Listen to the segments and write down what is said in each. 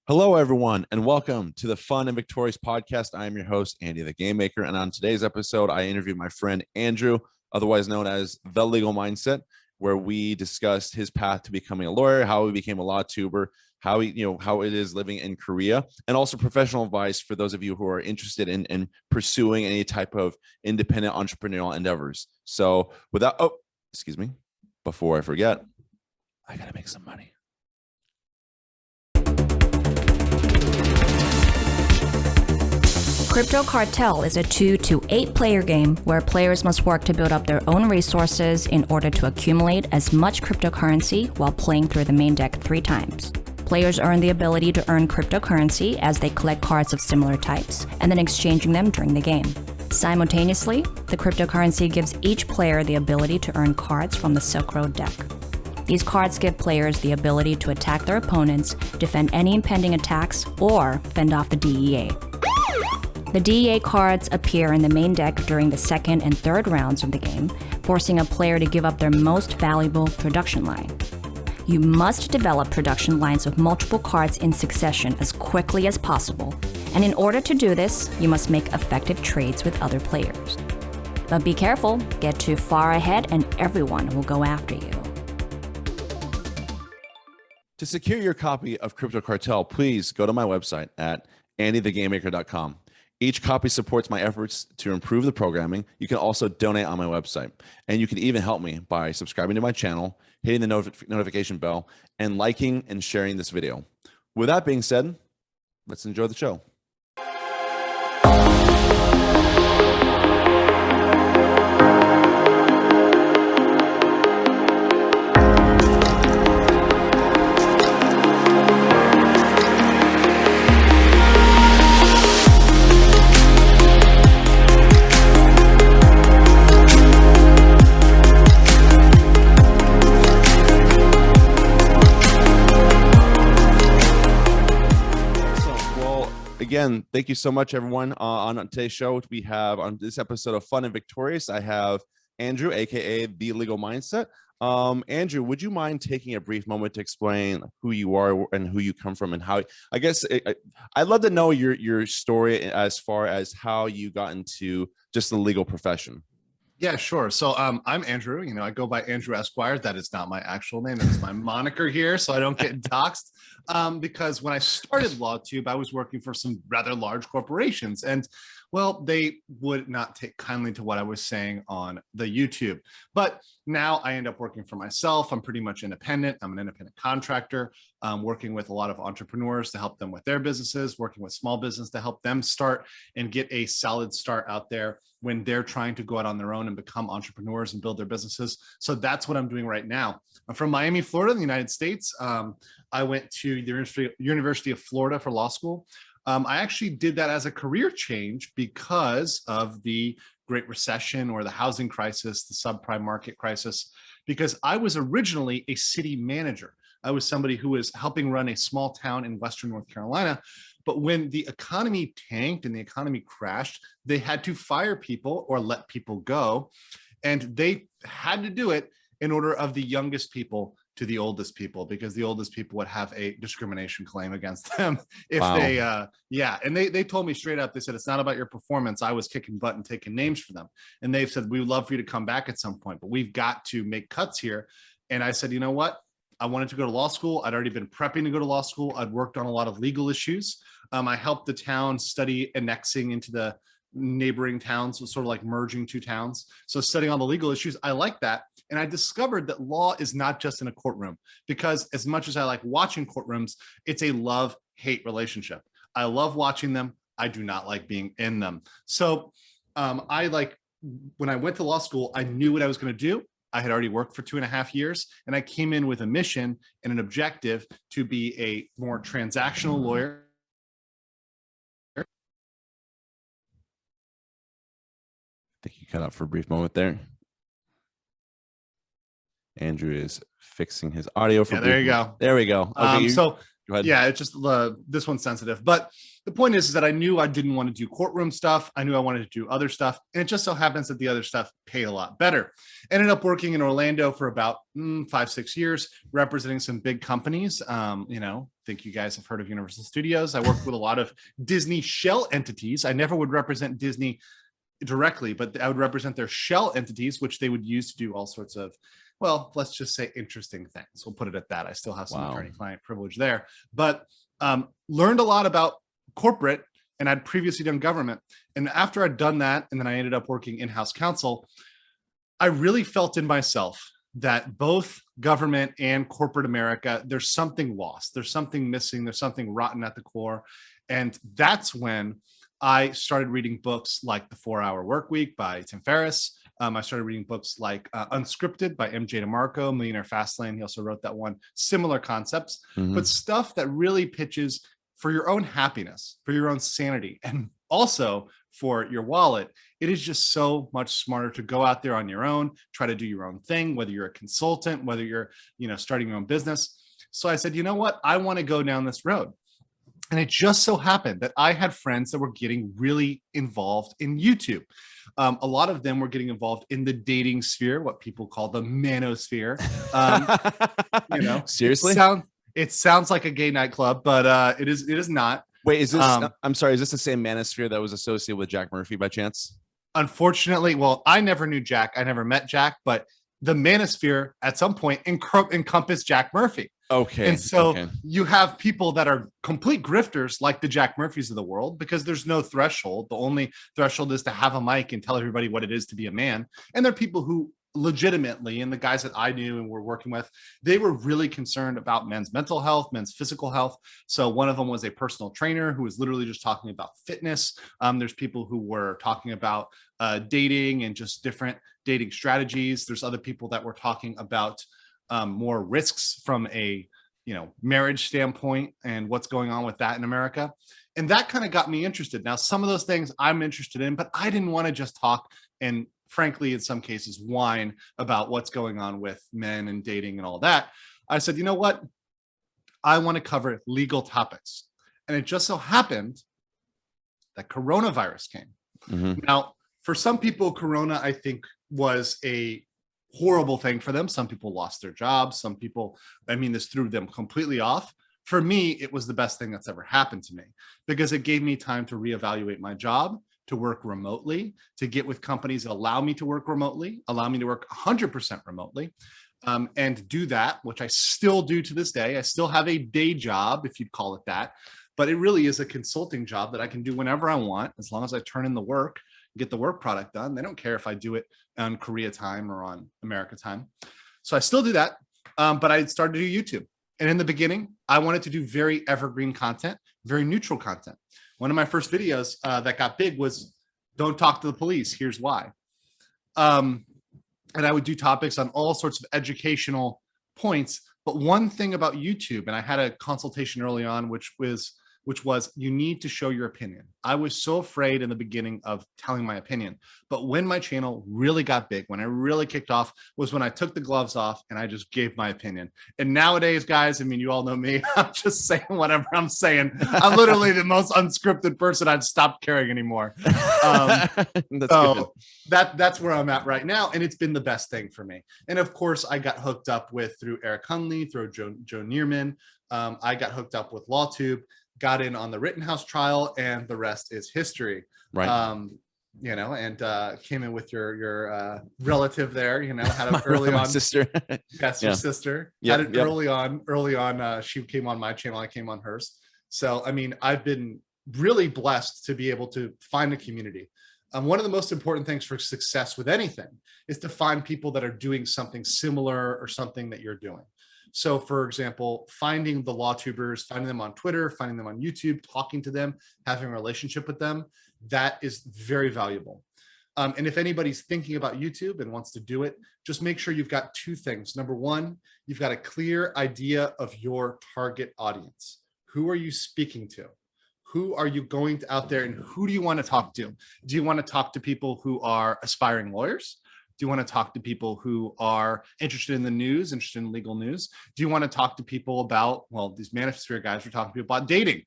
Hello, everyone, and welcome to the Fun and Victorious podcast. I am your host, Andy the Game Maker, and on today's episode, I interviewed my friend Andrew, otherwise known as The Legal Mindset, where we discussed his path to becoming a lawyer, how he became a LawTuber, how how it is living in Korea, and also professional advice for those of you who are interested in pursuing any type of independent entrepreneurial endeavors. So, excuse me, before I forget, I gotta make some money. Crypto Cartel is a 2 to 8 player game where players must work to build up their own resources in order to accumulate as much cryptocurrency while playing through the main deck 3 times. Players earn the ability to earn cryptocurrency as they collect cards of similar types and then exchanging them during the game. Simultaneously, the cryptocurrency gives each player the ability to earn cards from the Silk Road deck. These cards give players the ability to attack their opponents, defend any impending attacks, or fend off the DEA. The DEA cards appear in the main deck during the second and third rounds of the game, forcing a player to give up their most valuable production line. You must develop production lines with multiple cards in succession as quickly as possible, and in order to do this, you must make effective trades with other players. But be careful, get too far ahead and everyone will go after you. To secure your copy of Crypto Cartel, please go to my website at AndyTheGameMaker.com. Each copy supports my efforts to improve the programming. You can also donate on my website. And you can even help me by subscribing to my channel, hitting the notification bell, and liking and sharing this video. With that being said, let's enjoy the show. Again, thank you so much, everyone. On today's show, we have on this episode of Fun and Victorious, I have Andrew, AKA The Legal Mindset. Andrew, would you mind taking a brief moment to explain who you are and who you come from and how, I'd love to know your story as far as how you got into just the legal profession. Yeah, sure. So I'm Andrew. I go by Andrew Esquire. That is not my actual name. That is my moniker here, so I don't get doxxed. Because when I started LawTube, I was working for some rather large corporations, and well, they would not take kindly to what I was saying on the YouTube. But now I end up working for myself. I'm pretty much independent. I'm an independent contractor, working with a lot of entrepreneurs to help them with their businesses, working with small business to help them start and get a solid start out there when they're trying to go out on their own and become entrepreneurs and build their businesses. So that's what I'm doing right now. I'm from Miami, Florida, in the United States. I went to the University of Florida for law school. I actually did that as a career change because of the Great Recession or the housing crisis, the subprime market crisis, because I was originally a city manager. I was somebody who was helping run a small town in Western North Carolina. But when the economy tanked and the economy crashed, they had to fire people or let people go. And they had to do it in order of the youngest people to the oldest people, because the oldest people would have a discrimination claim against them if they, and they told me straight up, they said, it's not about your performance. I was kicking butt and taking names for them. And they've said, we would love for you to come back at some point, but we've got to make cuts here. And I said, you know what? I wanted to go to law school. I'd already been prepping to go to law school. I'd worked on a lot of legal issues. I helped the town study annexing into the neighboring towns, so sort of like merging 2 towns. So studying all the legal issues, I like that. And I discovered that law is not just in a courtroom, because as much as I like watching courtrooms, it's a love-hate relationship. I love watching them. I do not like being in them. So when I went to law school, I knew what I was going to do. I had already worked for 2.5 years, and I came in with a mission and an objective to be a more transactional lawyer. I think you cut out for a brief moment there. Andrew is fixing his audio. There you go. There we go. Okay, so Go ahead. Yeah, it's just this one's sensitive. But the point is that I knew I didn't want to do courtroom stuff. I knew I wanted to do other stuff. And it just so happens that the other stuff paid a lot better. Ended up working in Orlando for about 5-6 years, representing some big companies. Think you guys have heard of Universal Studios. I worked with a lot of Disney shell entities. I never would represent Disney directly, but I would represent their shell entities, which they would use to do all sorts of, well, let's just say interesting things. We'll put it at that. I still have some attorney-client privilege there, but learned a lot about corporate, and I'd previously done government. And after I'd done that, and then I ended up working in-house counsel, I really felt in myself that both government and corporate America, there's something lost. There's something missing. There's something rotten at the core. And that's when I started reading books like The 4-Hour Workweek by Tim Ferriss. I started reading books like Unscripted by MJ DeMarco, Millionaire Fastlane. He also wrote that one. Similar concepts, but stuff that really pitches for your own happiness, for your own sanity, and also for your wallet. It is just so much smarter to go out there on your own, try to do your own thing, whether you're a consultant, whether you're starting your own business. So I said, you know what? I want to go down this road. And it just so happened that I had friends that were getting really involved in YouTube. A lot of them were getting involved in the dating sphere, what people call the manosphere. Seriously? It sounds like a gay nightclub, but it is not. Wait, is this? I'm sorry. Is this the same manosphere that was associated with Jack Murphy by chance? Unfortunately, well, I never knew Jack. I never met Jack, but the manosphere at some point encompassed Jack Murphy. Okay. And so you have people that are complete grifters like the Jack Murphys of the world, because there's no threshold. The only threshold is to have a mic and tell everybody what it is to be a man. And there are people who legitimately, and the guys that I knew and were working with, they were really concerned about men's mental health, men's physical health. So one of them was a personal trainer who was literally just talking about fitness. There's people who were talking about dating and just different dating strategies. There's other people that were talking about more risks from a marriage standpoint and what's going on with that in America. And that kind of got me interested. Now, some of those things I'm interested in, but I didn't want to just talk and frankly, in some cases, whine about what's going on with men and dating and all that. I said, you know what? I want to cover legal topics. And it just so happened that coronavirus came. Now, for some people, Corona, I think, was a horrible thing for them. Some people lost their jobs. Some people, this threw them completely off. For me, it was the best thing that's ever happened to me, because it gave me time to reevaluate my job, to work remotely, to get with companies that allow me to work remotely, allow me to work 100% remotely, and do that, which I still do to this day. I still have a day job, if you'd call it that, but it really is a consulting job that I can do whenever I want, as long as I turn in the work, get the work product done. They don't care if I do it on Korea time or on America time. So I still do that, but I started to do YouTube. And in the beginning, I wanted to do very evergreen content, very neutral content. One of my first videos that got big was "Don't talk to the police. Here's why." And I would do topics on all sorts of educational points. But one thing about YouTube, and I had a consultation early on, which was you need to show your opinion. I was so afraid in the beginning of telling my opinion. But when my channel really got big, when I really kicked off, was when I took the gloves off and I just gave my opinion. And nowadays, guys, you all know me. I'm just saying whatever I'm saying. I'm literally the most unscripted person. I've stopped caring anymore. That's where I'm at right now. And it's been the best thing for me. And of course, I got hooked up through Eric Hunley, through Joe Nierman. I got hooked up with LawTube, got in on the Rittenhouse trial, and the rest is history. Right. And came in with your relative there, had it early on. Sister. Yes, your sister. Yep, had it early on. She came on my channel. I came on hers. So, I've been really blessed to be able to find a community. One of the most important things for success with anything is to find people that are doing something similar or something that you're doing. So, for example, finding the LawTubers, finding them on Twitter, finding them on YouTube, talking to them, having a relationship with them, that is very valuable. And if anybody's thinking about YouTube and wants to do it, just make sure you've got two things. Number one, you've got a clear idea of your target audience. Who are you speaking to? Who are you going out there, and who do you want to talk to? Do you want to talk to people who are aspiring lawyers? Do you want to talk to people who are interested in the news, interested in legal news? Do you want to talk to people about, well, these manosphere guys are talking to people about dating.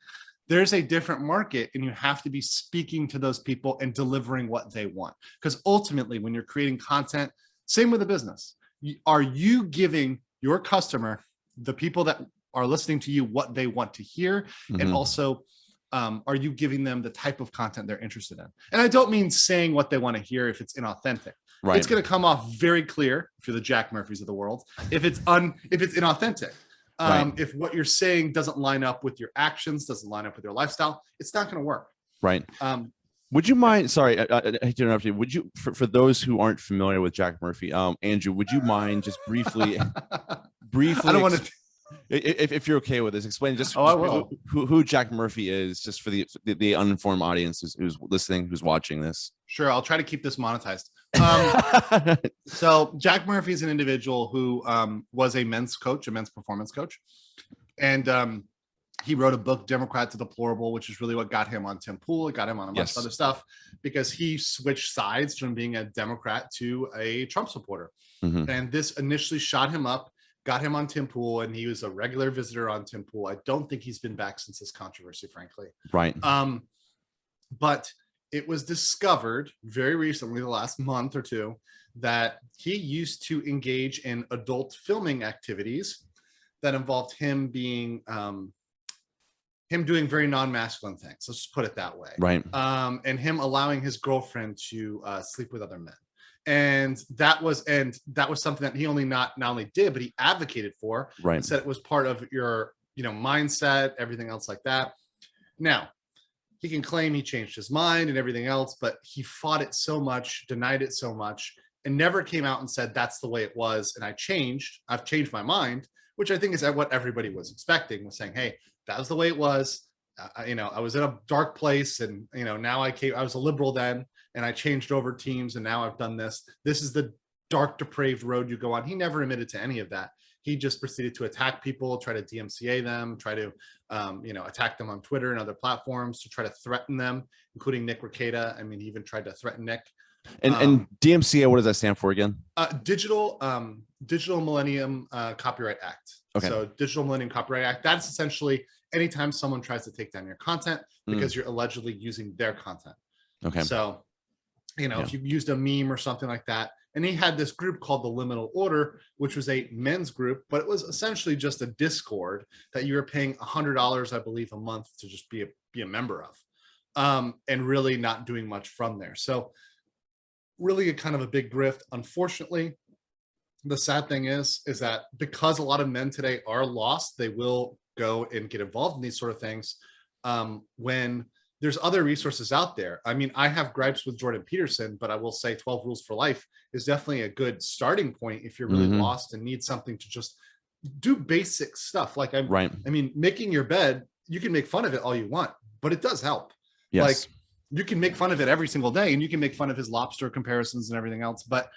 There's a different market, and you have to be speaking to those people and delivering what they want. Because ultimately, when you're creating content, same with a business, are you giving your customer, the people that are listening to you, what they want to hear? And also, are you giving them the type of content they're interested in? And I don't mean saying what they want to hear if it's inauthentic. Right. It's going to come off very clear if you're the Jack Murphys of the world, if it's inauthentic. If what you're saying doesn't line up with your actions, doesn't line up with your lifestyle, it's not going to work. Right. Would you mind? Sorry, I hate to interrupt you. Would you, for those who aren't familiar with Jack Murphy, Andrew, would you mind just briefly, I don't want to. If you're okay with this, explain just who Jack Murphy is, just for the uninformed audience who's listening, who's watching this. Sure, I'll try to keep this monetized. So Jack Murphy is an individual who was a men's performance coach, and he wrote a book, Democrat to Deplorable, which is really what got him on Tim Pool. It got him on a bunch of other stuff, because he switched sides from being a Democrat to a Trump supporter. And this initially shot him up, got him on Tim Pool, and he was a regular visitor on Tim Pool. I don't think he's been back since this controversy, frankly. Right. But it was discovered very recently, the last month or two, that he used to engage in adult filming activities that involved him being him doing very non-masculine things. Let's just put it that way. Right. And him allowing his girlfriend to sleep with other men. And that was something that he not only did, but he advocated for. Right. And said it was part of your, mindset, everything else like that. Now, he can claim he changed his mind and everything else, but he fought it so much, denied it so much, and never came out and said, that's the way it was, and I've changed my mind, which I think is what everybody was expecting, was saying, hey, that was the way it was. I was in a dark place, and, now I was a liberal then, and I changed over teams, and now I've done this. This is the dark, depraved road you go on. He never admitted to any of that. He just proceeded to attack people, try to DMCA them, try to, attack them on Twitter and other platforms, to try to threaten them, including Nick Rekieta. I mean, he even tried to threaten Nick. And DMCA, what does that stand for again? Digital Millennium Copyright Act. Okay. So Digital Millennium Copyright Act, that's essentially anytime someone tries to take down your content because you're allegedly using their content. Okay. So, if you used a meme or something like that, and he had this group called the Liminal Order, which was a men's group, but it was essentially just a Discord that you were paying $100, I believe, a month to just be a member of, and really not doing much from there. So really a kind of a big grift. Unfortunately, the sad thing is that because a lot of men today are lost, they will go and get involved in these sort of things when there's other resources out there. I mean, I have gripes with Jordan Peterson, but I will say 12 Rules for Life is definitely a good starting point if you're really lost and need something to just do basic stuff. Like, I mean, making your bed, you can make fun of it all you want, but it does help. Yes. Like, you can make fun of it every single day, and you can make fun of his lobster comparisons and everything else, but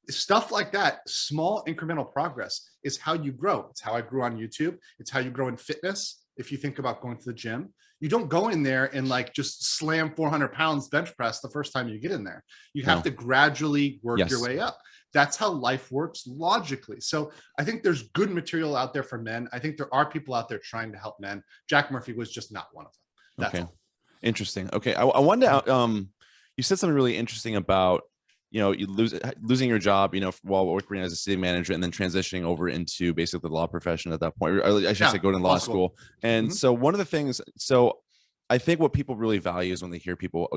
stuff like that, small incremental progress, is how you grow. It's how I grew on YouTube. It's how you grow in fitness. If you think about going to the gym, you don't go in there and just slam 400 pounds bench press the first time you get in there. You have to gradually work your way up. That's how life works logically. So I think there's good material out there for men. I think there are people out there trying to help men. Jack Murphy was just not one of them. That's all. Interesting. Okay. I wanted to, you said something really interesting about, you losing your job, while working as a city manager, and then transitioning over into basically the law profession at that point. I should say, going to law school. And so one of the things, I think what people really value is when they hear people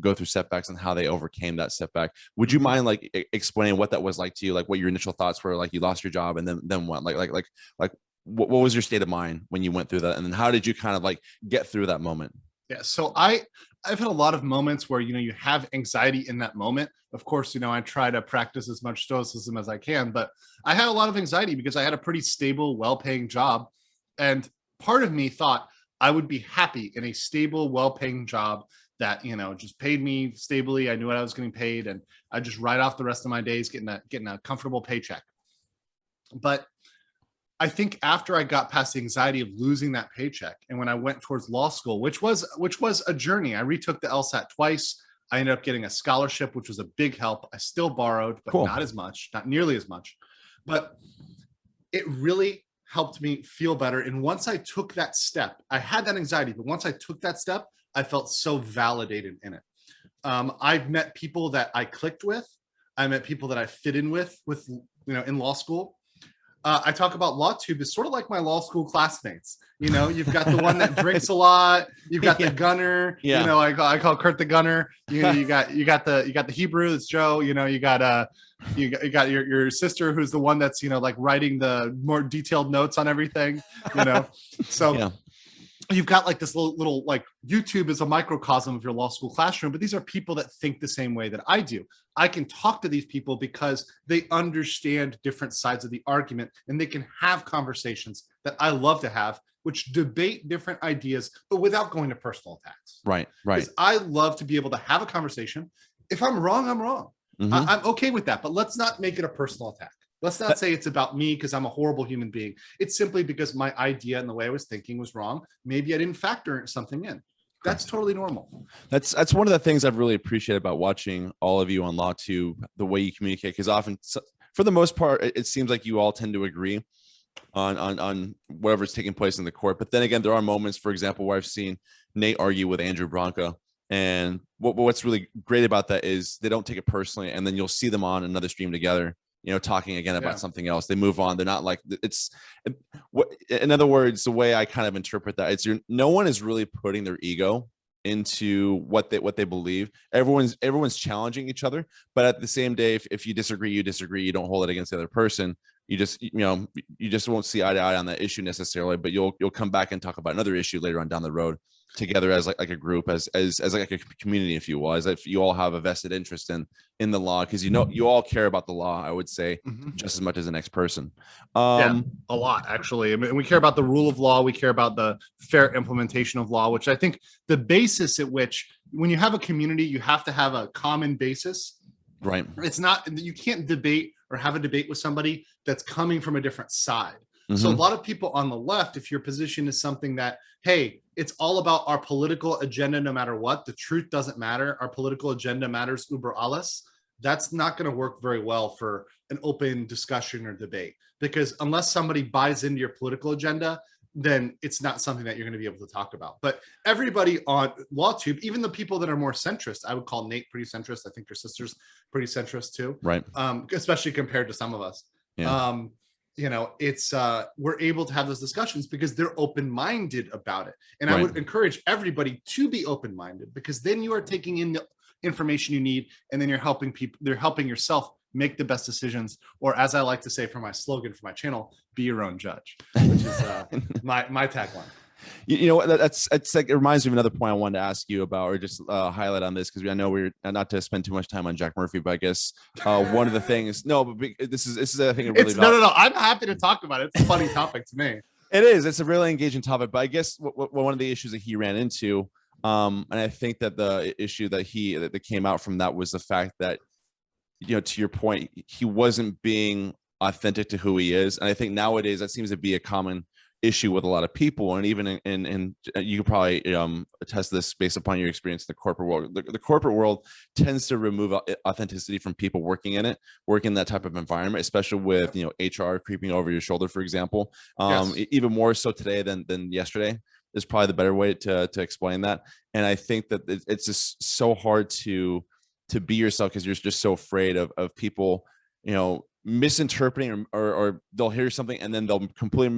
go through setbacks and how they overcame that setback. Would you mind explaining what that was like to you? Like, what your initial thoughts were, like you lost your job, and then what? What was your state of mind when you went through that? And then how did you kind of get through that moment? Yeah. So I've had a lot of moments where, you have anxiety in that moment. Of course, I try to practice as much stoicism as I can, but I had a lot of anxiety because I had a pretty stable, well-paying job. And part of me thought I would be happy in a stable, well-paying job that, just paid me stably. I knew what I was getting paid, and I just write off the rest of my days getting a comfortable paycheck. But I think after I got past the anxiety of losing that paycheck, and when I went towards law school, which was a journey, I retook the LSAT twice. I ended up getting a scholarship, which was a big help. I still borrowed, but Cool. not as much, not nearly as much. But it really helped me feel better. And once I took that step, I had that anxiety, but once I took that step, I felt so validated in it. I've met people that I clicked with. I met people that I fit in with in law school. I talk about LawTube is sort of like my law school classmates. You've got the one that drinks a lot. You've got the gunner. Yeah. I call Kurt the gunner. You got the Hebrew. That's Joe. You got your sister who's the one that's like writing the more detailed notes on everything. So. Yeah. You've got like this little like YouTube is a microcosm of your law school classroom, but these are people that think the same way that I do. I can talk to these people because they understand different sides of the argument and they can have conversations that I love to have, which debate different ideas, but without going to personal attacks. Right. Because I love to be able to have a conversation. If I'm wrong, I'm wrong. I'm okay with that, but let's not make it a personal attack. Let's not say it's about me because I'm a horrible human being. It's simply because my idea and the way I was thinking was wrong. Maybe I didn't factor something in. That's totally normal. That's one of the things I've really appreciated about watching all of you on LawTube, the way you communicate, because often, for the most part, it seems like you all tend to agree on whatever's taking place in the court. But then again, there are moments, for example, where I've seen Nate argue with Andrew Bronca. And what's really great about that is they don't take it personally. And then you'll see them on another stream together, talking again about something else. They move on. They're not like in other words, the way I kind of interpret that, no one is really putting their ego into what they believe. Everyone's challenging each other, but at the same day, if you disagree, you don't hold it against the other person. You just won't see eye to eye on that issue necessarily, but you'll come back and talk about another issue later on down the road together as like a group, as like a community, if you will, as if you all have a vested interest in the law, because you all care about the law, I would say, just as much as the next person. A lot, actually. I mean, we care about the rule of law. We care about the fair implementation of law, which I think the basis at which, when you have a community, you have to have a common basis. Right. It's not, you can't debate or have a debate with somebody that's coming from a different side. So a lot of people on the left, if your position is something that, hey, it's all about our political agenda no matter what, the truth doesn't matter, our political agenda matters uber alles, that's not going to work very well for an open discussion or debate. Because unless somebody buys into your political agenda, then it's not something that you're going to be able to talk about. But everybody on LawTube, even the people that are more centrist, I would call Nate pretty centrist. I think your sister's pretty centrist too. Right. Especially compared to some of us. Yeah. It's we're able to have those discussions because they're open-minded about it. And I would encourage everybody to be open-minded, because then you are taking in the information you need, and then you're helping yourself make the best decisions, or as I like to say for my slogan for my channel, be your own judge, which is my tagline. That's like, it reminds me of another point I wanted to ask you about, or just highlight on this, because I know we're not to spend too much time on Jack Murphy, but I guess one of the things, this is I think really no, I'm happy to talk about it. It's a funny topic to me. It is. It's a really engaging topic, but I guess one of the issues that he ran into, and I think that the issue that came out from that was the fact that, to your point, he wasn't being authentic to who he is, and I think nowadays that seems to be a common issue with a lot of people, and even in you could probably attest this based upon your experience in the corporate world. The corporate world tends to remove authenticity from people working in that type of environment, especially with HR creeping over your shoulder, for example. Even more so today than yesterday is probably the better way to explain that. And I think that it's just so hard to be yourself, because you're just so afraid of people misinterpreting, or they'll hear something and then they'll completely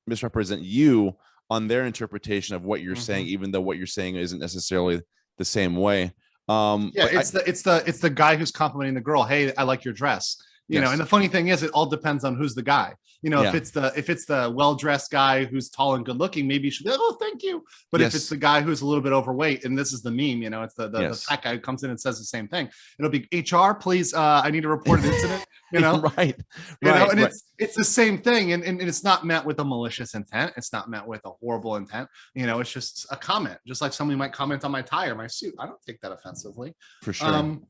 misrepresent you on their interpretation of what you're saying, even though what you're saying isn't necessarily the same way. It's the guy who's complimenting the girl, hey, I like your dress. And the funny thing is, it all depends on who's the guy. If it's the well-dressed guy who's tall and good looking, maybe you should be like, oh, thank you. But if it's the guy who's a little bit overweight, and this is the meme, it's the fat guy who comes in and says the same thing. It'll be, HR, please, I need to report an incident. It's the same thing, and it's not meant with a malicious intent. It's not meant with a horrible intent. It's just a comment, just like somebody might comment on my tie or my suit. I don't take that offensively. For sure. And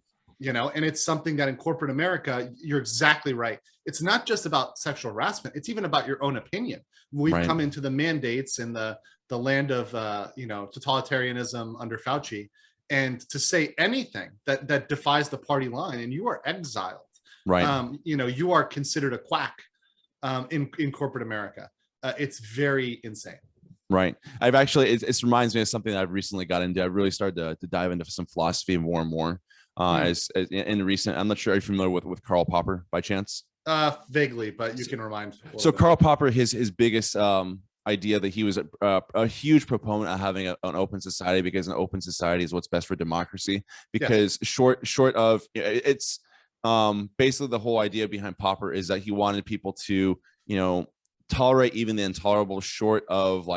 it's something that in corporate America, you're exactly right. It's not just about sexual harassment. It's even about your own opinion. We've come into the mandates in the land of, totalitarianism under Fauci. and to say anything that defies the party line, and you are exiled. Right. You are considered a quack in corporate America. It's very insane. Right. I've actually, it reminds me of something that I've recently got into. I really started to dive into some philosophy more and more as in recent. I'm not sure. Are you familiar with Karl Popper by chance? Vaguely, but you can remind. So Karl Popper, his biggest idea that he was a huge proponent of having an open society, because an open society is what's best for democracy. Because short of it's basically the whole idea behind Popper is that he wanted people to tolerate even the intolerable, short of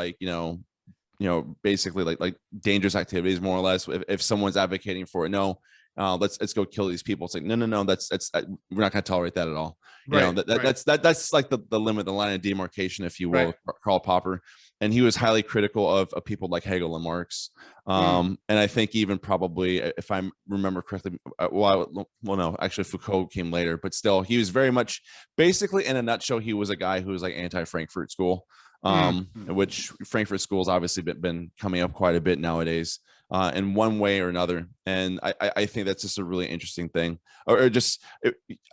basically like dangerous activities, more or less. If someone's advocating for it, no, let's go kill these people. It's like no, that's we're not going to tolerate that at all. That's like the limit, the line of demarcation, if you will, Karl Popper. And he was highly critical of people like Hegel and Marx. And I think even probably, if I remember correctly, no, actually Foucault came later, but still, he was very much, basically in a nutshell, he was a guy who was like anti-Frankfurt School, which Frankfurt School has obviously been coming up quite a bit nowadays. In one way or another. And I think that's just a really interesting thing.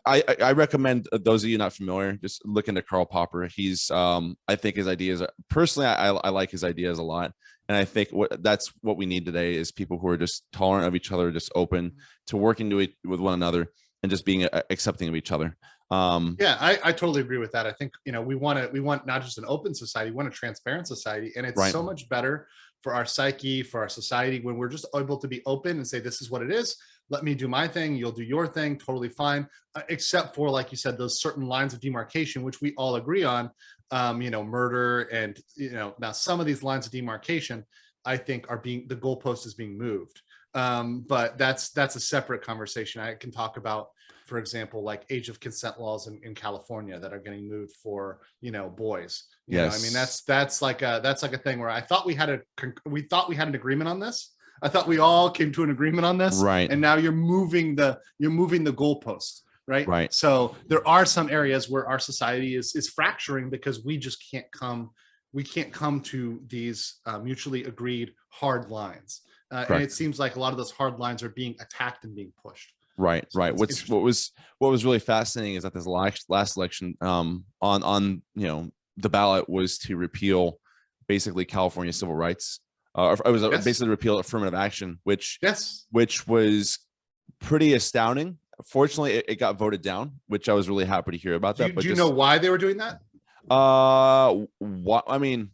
I recommend those of you not familiar, just look into Karl Popper. He's I think his ideas, personally, I like his ideas a lot. And I think that's what we need today is people who are just tolerant of each other, just open to working with one another, and just being accepting of each other. I totally agree with that. I think we want not just an open society, we want a transparent society, and it's so much better for our psyche, for our society, when we're just able to be open and say, this is what it is. Let me do my thing. You'll do your thing. Totally fine. Except for, like you said, those certain lines of demarcation, which we all agree on, murder. And, now some of these lines of demarcation, I think the goalpost is being moved. But that's a separate conversation. I can talk about, for example, like age of consent laws in California that are getting moved for, boys. You know, I mean, that's like a thing where I thought we had an agreement on this. I thought we all came to an agreement on this. Right. And now you're moving the goalpost. Right. So there are some areas where our society is fracturing because we just can't come to these mutually agreed hard lines. And it seems like a lot of those hard lines are being attacked and being pushed. Right. What was really fascinating is that this last election on the ballot was to repeal basically California civil rights. It was basically repeal affirmative action, which was pretty astounding. Fortunately, it got voted down, which I was really happy to hear about that. Do you know why they were doing that? I mean,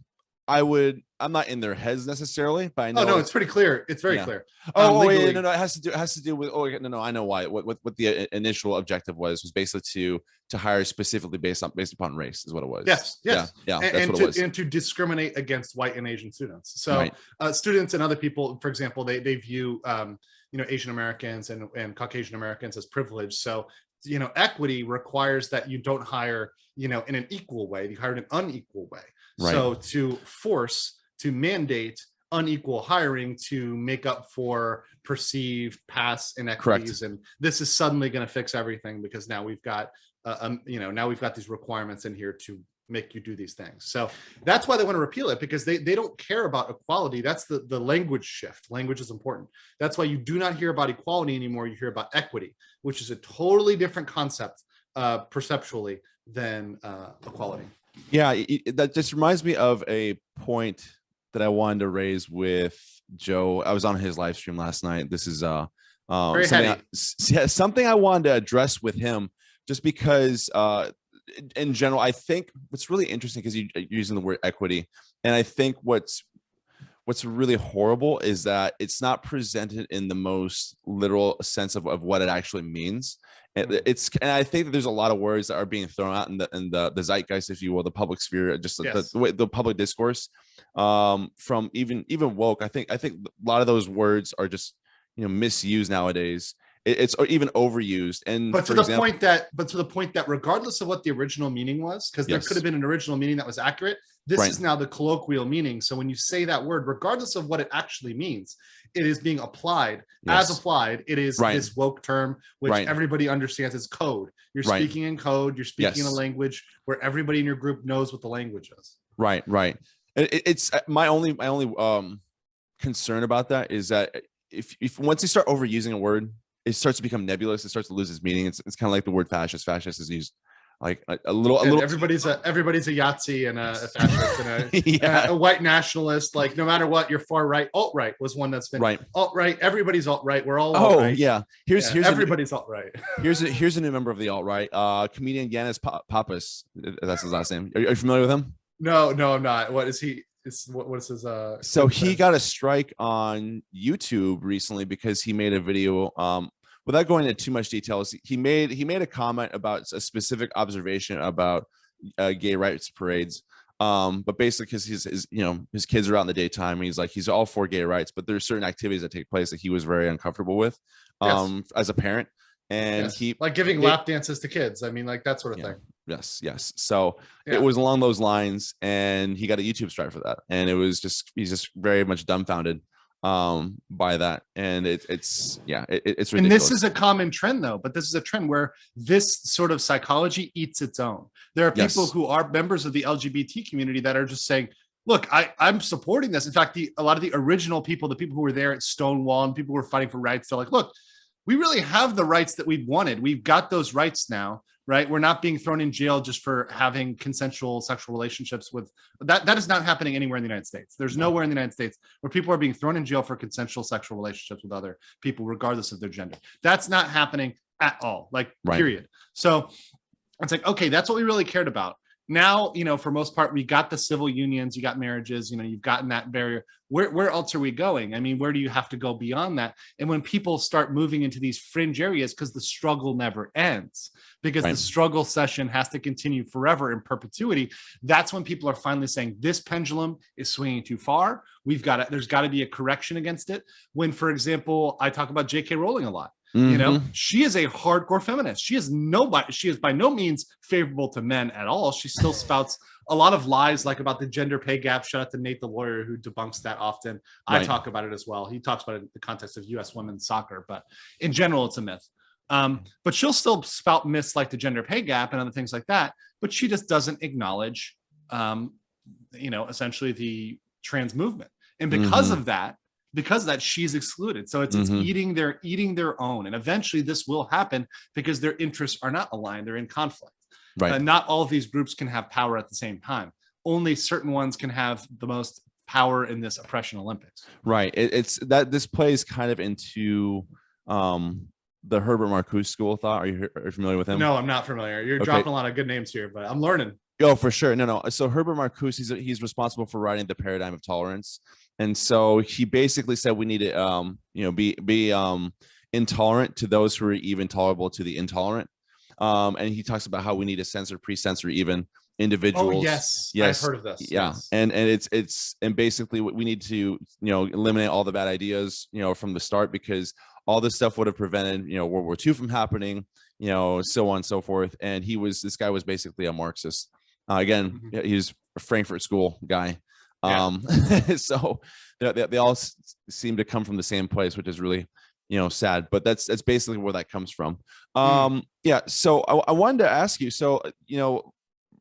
I'm not in their heads necessarily, but I know. Oh no, it's pretty clear. It's very clear. No, it has to do with. I know why. What the initial objective was basically to hire specifically based upon race is what it was. Yes. Yeah. That's what it was. And to discriminate against white and Asian students. So students and other people, for example, they view Asian Americans and Caucasian Americans as privileged. So equity requires that you don't hire in an equal way. You hire in an unequal way. Right. So to mandate unequal hiring to make up for perceived past inequities. Correct. And this is suddenly going to fix everything because now we've got these requirements in here to make you do these things. So that's why they want to repeal it, because they don't care about equality. That's the language shift. Language is important. That's why you do not hear about equality anymore. You hear about equity, which is a totally different concept perceptually than equality. Yeah, that just reminds me of a point that I wanted to raise with Joe. I was on his live stream last night. This is something I wanted to address with him, just because in general, I think what's really interesting, because you're using the word equity, and I think what's really horrible is that it's not presented in the most literal sense of what it actually means. And I think that there's a lot of words that are being thrown out in the zeitgeist, if you will, the public sphere, just the public discourse, from even woke. I think a lot of those words are just misused nowadays. It's even overused, and to the point that regardless of what the original meaning was, because there could have been an original meaning that was accurate, this is now the colloquial meaning. So when you say that word, regardless of what it actually means, it is being applied. As applied, it is this woke term, which everybody understands as code. You're speaking in code. You're speaking in a language where everybody in your group knows what the language is. Right. It's my only concern about that is that if once you start overusing a word, it starts to become nebulous. It starts to lose its meaning. It's kind of like the word fascist. Fascist is used like a little. Everybody's a Yahtzee and a fascist and a white nationalist. Like no matter what, you're far right. Alt right was one that's been alt right. Everybody's alt right. We're all alt right. Here's everybody's alt right. Here's a new member of the alt right. Comedian Yanis Pappas. That's his last name. Are you familiar with him? No, I'm not. What is he? What is his so he got a strike on YouTube recently because he made a video without going into too much details. He made a comment about a specific observation about gay rights parades, but basically because his kids are out in the daytime, and he's all for gay rights, but there's certain activities that take place that he was very uncomfortable with as a parent, and he like giving lap dances to kids. I mean, like that sort of thing. Yes. So it was along those lines, and he got a YouTube strike for that. And it was he's just very much dumbfounded by that. And it's ridiculous. And this is a common trend though, but this is a trend where this sort of psychology eats its own. There are people who are members of the LGBT community that are just saying, look, I'm supporting this. In fact, a lot of the original people, the people who were there at Stonewall and people who were fighting for rights, they're like, look, we really have the rights that we've wanted. We've got those rights now. Right. We're not being thrown in jail just for having consensual sexual relationships with that is not happening anywhere in the United States. There's nowhere in the United States where people are being thrown in jail for consensual sexual relationships with other people, regardless of their gender. That's not happening at all, period. So it's like, okay, that's what we really cared about. Now, for most part, we got the civil unions, you got marriages, you've gotten that barrier. Where else are we going? I mean, where do you have to go beyond that? And when people start moving into these fringe areas, because the struggle never ends, because the struggle session has to continue forever in perpetuity, that's when people are finally saying this pendulum is swinging too far. There's got to be a correction against it. When, for example, I talk about J.K. Rowling a lot. She is a hardcore feminist. She is by no means favorable to men at all. She still spouts a lot of lies, like about the gender pay gap. Shout out to Nate the lawyer who debunks that often. I talk about it as well. He talks about it in the context of U.S. women's soccer, but in general, it's a myth. But she'll still spout myths like the gender pay gap and other things like that. But she just doesn't acknowledge, essentially the trans movement. And because of that, she's excluded. So it's eating their own. And eventually this will happen because their interests are not aligned. They're in conflict. Right. Not all of these groups can have power at the same time. Only certain ones can have the most power in this oppression Olympics. Right. It's that this plays kind of into the Herbert Marcuse school of thought. Are you familiar with him? No, I'm not familiar. You're dropping a lot of good names here, but I'm learning. Oh, for sure. No. So Herbert Marcuse, he's responsible for writing The Paradigm of Tolerance. And so he basically said we need to, be intolerant to those who are even tolerable to the intolerant. And he talks about how we need to censor, pre-censor even individuals. Oh, yes. I've heard of this. Yeah. Yes. And basically we need to, eliminate all the bad ideas, from the start, because all this stuff would have prevented, World War II from happening, so on and so forth. And this guy was basically a Marxist. Again, he's a Frankfurt School guy. So they all seem to come from the same place, which is really, sad, but that's basically where that comes from. So I wanted to ask you, so,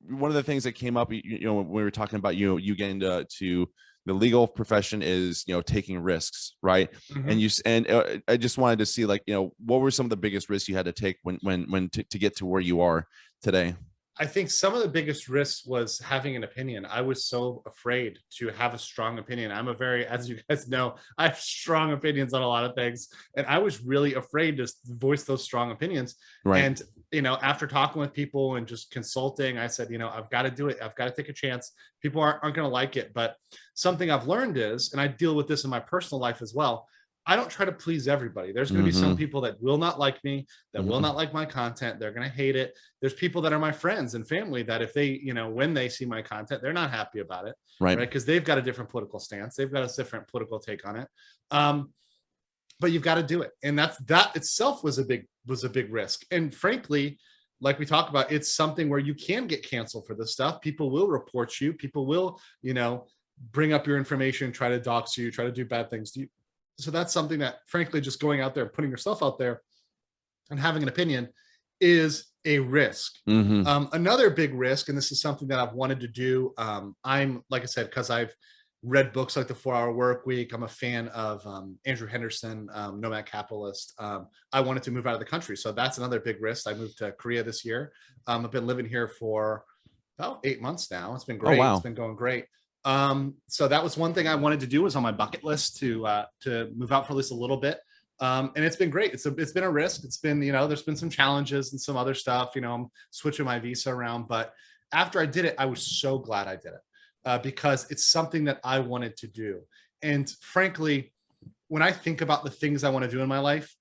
one of the things that came up, when we were talking about you getting to the legal profession is, taking risks, right? And I just wanted to see, like, what were some of the biggest risks you had to take when to get to where you are today? I think some of the biggest risks was having an opinion. I was so afraid to have a strong opinion. as you guys know, I have strong opinions on a lot of things. And I was really afraid to voice those strong opinions. Right. And, after talking with people and just consulting, I said, I've got to do it. I've got to take a chance. People aren't going to like it. But something I've learned is, and I deal with this in my personal life as well, I don't try to please everybody. There's going to be some people that will not like me, that will not like my content. They're going to hate it. There's people that are my friends and family that if they, when they see my content, they're not happy about it. Right. Because they've got a different political stance. They've got a different political take on it. But you've got to do it. And that itself was a big risk. And frankly, like we talk about, it's something where you can get canceled for this stuff. People will report you. People will, bring up your information, try to dox you, try to do bad things to you. So that's something that, frankly, just going out there, putting yourself out there and having an opinion is a risk. Another big risk, and this is something that I've wanted to do. I'm, like I said, because I've read books like The 4 Hour Work Week. I'm a fan of Andrew Henderson, Nomad Capitalist. I wanted to move out of the country. So that's another big risk. I moved to Korea this year. I've been living here for about 8 months now. It's been great. Oh, wow. It's been going great. So that was one thing I wanted to do, was on my bucket list to move out for at least a little bit. And it's been great. It's been a risk. It's been, there's been some challenges and some other stuff, I'm switching my visa around, but after I did it, I was so glad I did it, because it's something that I wanted to do. And frankly, when I think about the things I want to do in my life,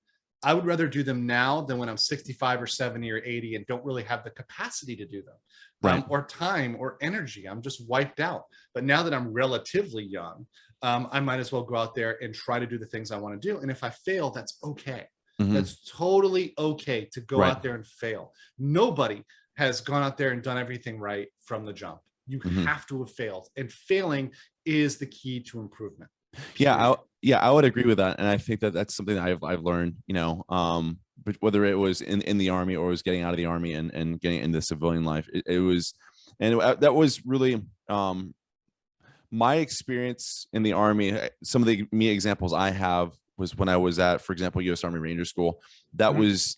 I would rather do them now than when I'm 65 or 70 or 80 and don't really have the capacity to do them, right. Or time or energy. I'm just wiped out. But now that I'm relatively young, I might as well go out there and try to do the things I want to do. And if I fail, that's okay. Mm-hmm. That's totally okay to go out there and fail. Nobody has gone out there and done everything right from the jump. You have to have failed, and failing is the key to improvement. Yeah, I would agree with that, and I think that that's something that I've learned. But whether it was in the army or was getting out of the army and getting into civilian life, it was, and that was really my experience in the army. Some of the examples I have was when I was at, for example, U.S. Army Ranger School. That was,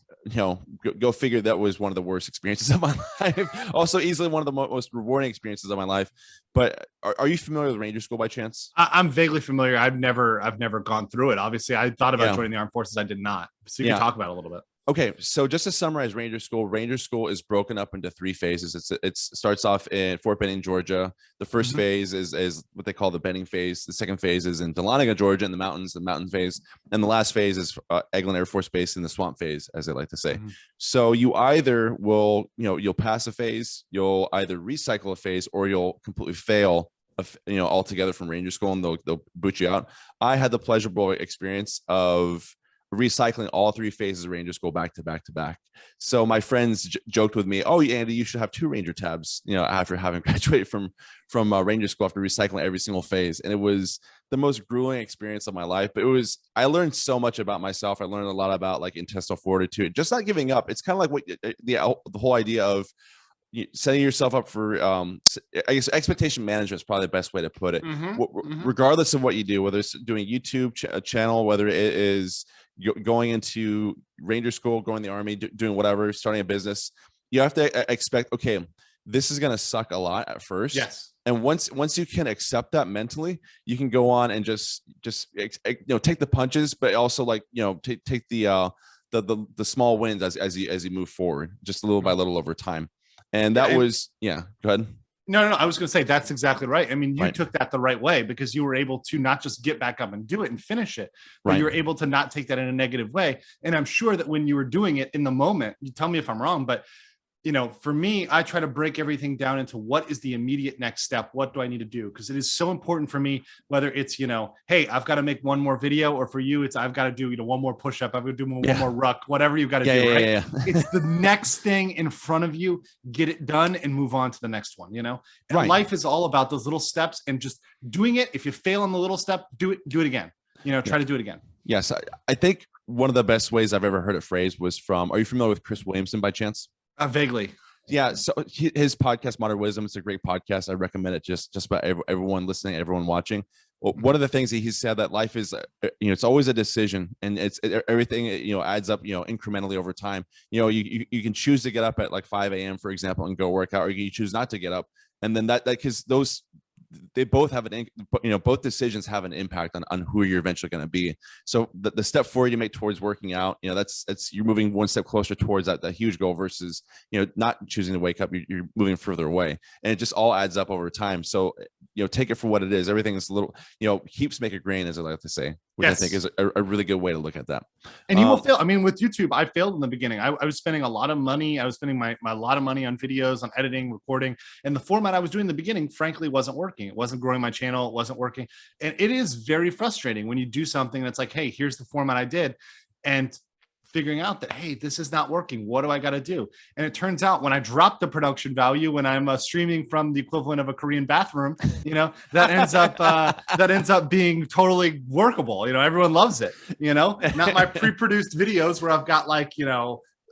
go figure, that was one of the worst experiences of my life. Also easily one of the most rewarding experiences of my life. But are you familiar with Ranger School by chance? I'm vaguely familiar. I've never gone through it. Obviously, I thought about joining the armed forces. I did not. So you can talk about it a little bit. Okay, so just to summarize Ranger School is broken up into 3 phases. It starts off in Fort Benning, Georgia. The first phase is what they call the Benning phase. The second phase is in Dahlonega, Georgia, in the mountain phase. And the last phase is Eglin Air Force Base in the swamp phase, as they like to say. So you either will, you'll pass a phase, you'll either recycle a phase, or you'll completely fail altogether from Ranger School, and they'll boot you out. I had the pleasurable experience of recycling all 3 phases of Ranger School back to back to back. So my friends joked with me, "Oh, Andy, you should have 2 Ranger tabs." After having graduated from Ranger School, after recycling every single phase, and it was the most grueling experience of my life. But I learned so much about myself. I learned a lot about like intestinal fortitude, just not giving up. It's kind of like what the whole idea of setting yourself up for, I guess, expectation management is probably the best way to put it. Regardless of what you do, whether it's doing a YouTube channel, whether it is going into Ranger School, going to the army, doing whatever, starting a business, you have to expect, okay, this is going to suck a lot at first. Yes. And once you can accept that mentally, you can go on and just take the punches, but also take the small wins as you move forward, just little by little over time. And that was, go ahead. No, I was going to say that's exactly right. I mean, you took that the right way, because you were able to not just get back up and do it and finish it, but you were able to not take that in a negative way. And I'm sure that when you were doing it in the moment, you tell me if I'm wrong, but for me, I try to break everything down into what is the immediate next step? What do I need to do? Because it is so important for me, whether it's, hey, I've got to make one more video, or for you, it's I've got to do, one more push-up. I've got to do one more ruck, whatever you've got to do. Right? Yeah. It's the next thing in front of you, get it done and move on to the next one, And life is all about those little steps and just doing it. If you fail on the little step, do it again. Try to do it again. Yes. I think one of the best ways I've ever heard it phrased was from, are you familiar with Chris Williamson by chance? Vaguely. Yeah. So his podcast, Modern Wisdom, it's a great podcast. I recommend it just about everyone listening, everyone watching. Well, one of the things that he said, that life is, it's always a decision, and it's everything, adds up, incrementally over time. You can choose to get up at like 5 a.m., for example, and go work out, or you choose not to get up. And then that because they both have both decisions have an impact on who you're eventually going to be. So the step forward you make towards working out, that's you're moving one step closer towards that huge goal, versus, not choosing to wake up, you're moving further away, and it just all adds up over time. So, take it for what it is. Everything is a little, keeps make it grain, as I like to say, which I think is a really good way to look at that. And you will fail. I mean, with YouTube, I failed in the beginning. I was spending a lot of money. I was spending my lot of money on videos, on editing, recording, and the format I was doing in the beginning, frankly, wasn't working. It wasn't growing my channel. It wasn't working. And it is very frustrating when you do something that's like, hey, here's the format I did, and figuring out that, hey, this is not working. What do I got to do? And it turns out when I drop the production value, when I'm streaming from the equivalent of a Korean bathroom, that ends up being totally workable. Everyone loves it, not my pre-produced videos where I've got like,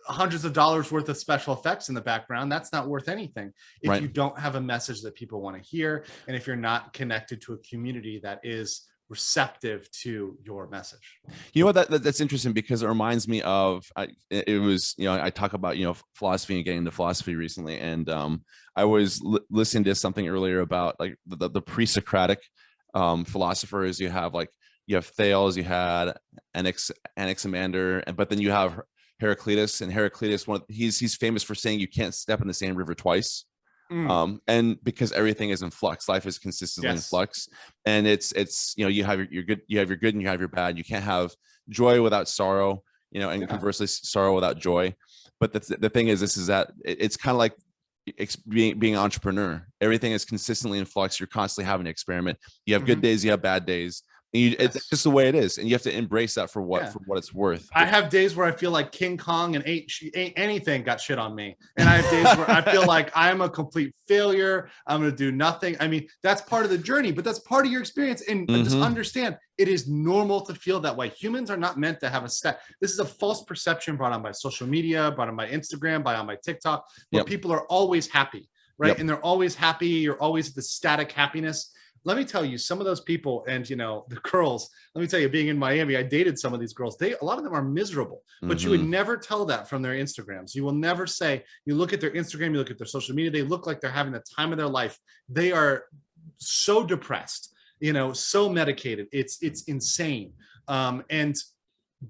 hundreds of dollars worth of special effects in the background. That's not worth anything if you don't have a message that people want to hear, and if you're not connected to a community that is receptive to your message. You know what, that's interesting, because it reminds me of it was, you know, I talk about, you know, philosophy and getting into philosophy recently, and I was listening to something earlier about like the pre-Socratic philosophers. You have Thales, you had Anaximander, but then you have Heraclitus, and Heraclitus, he's famous for saying you can't step in the same river twice. And because everything is in flux, life is consistently in flux, and it's you know, you have your good, you have your good, and you have your bad. You can't have joy without sorrow, you know, and conversely, sorrow without joy. But the thing is, it's kind of like being an entrepreneur. Everything is consistently in flux. You're constantly having to experiment. You have good days, you have bad days. It's just the way it is, and you have to embrace that for what it's worth. I have days where I feel like King Kong and ain't anything got shit on me, and I have days where I feel like I'm a complete failure. I'm going to do nothing. I mean, that's part of the journey, but that's part of your experience. And just understand, it is normal to feel that way. Humans are not meant to have a set. This is a false perception brought on by social media, brought on by Instagram, on by TikTok, where people are always happy, right? And they're always happy. You're always at the static happiness. Let me tell you, some of those people, and you know, the girls, let me tell you, being in Miami, I dated some of these girls. A lot of them are miserable, but you would never tell that from their Instagrams. You will never say, you look at their Instagram, you look at their social media, they look like they're having the time of their life. They are so depressed, you know, so medicated. It's insane. And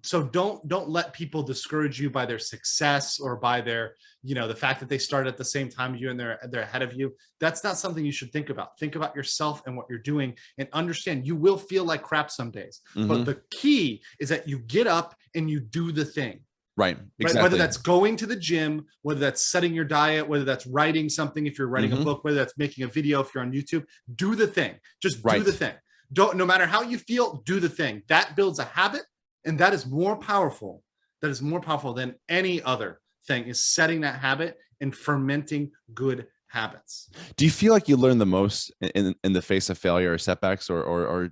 so don't let people discourage you by their success or by their, you know, the fact that they started at the same time as you and they're ahead of you. That's not something you should think about. Think about yourself and what you're doing, and understand you will feel like crap some days. But the key is that you get up and you do the thing. Right. Exactly. Whether that's going to the gym, whether that's setting your diet, whether that's writing something, if you're writing a book, whether that's making a video, if you're on YouTube, do the thing. Just do the thing. No matter how you feel, do the thing. That builds a habit. And that is more powerful. That is more powerful than any other thing, is setting that habit and fermenting good habits. Do you feel like you learn the most in the face of failure or setbacks, or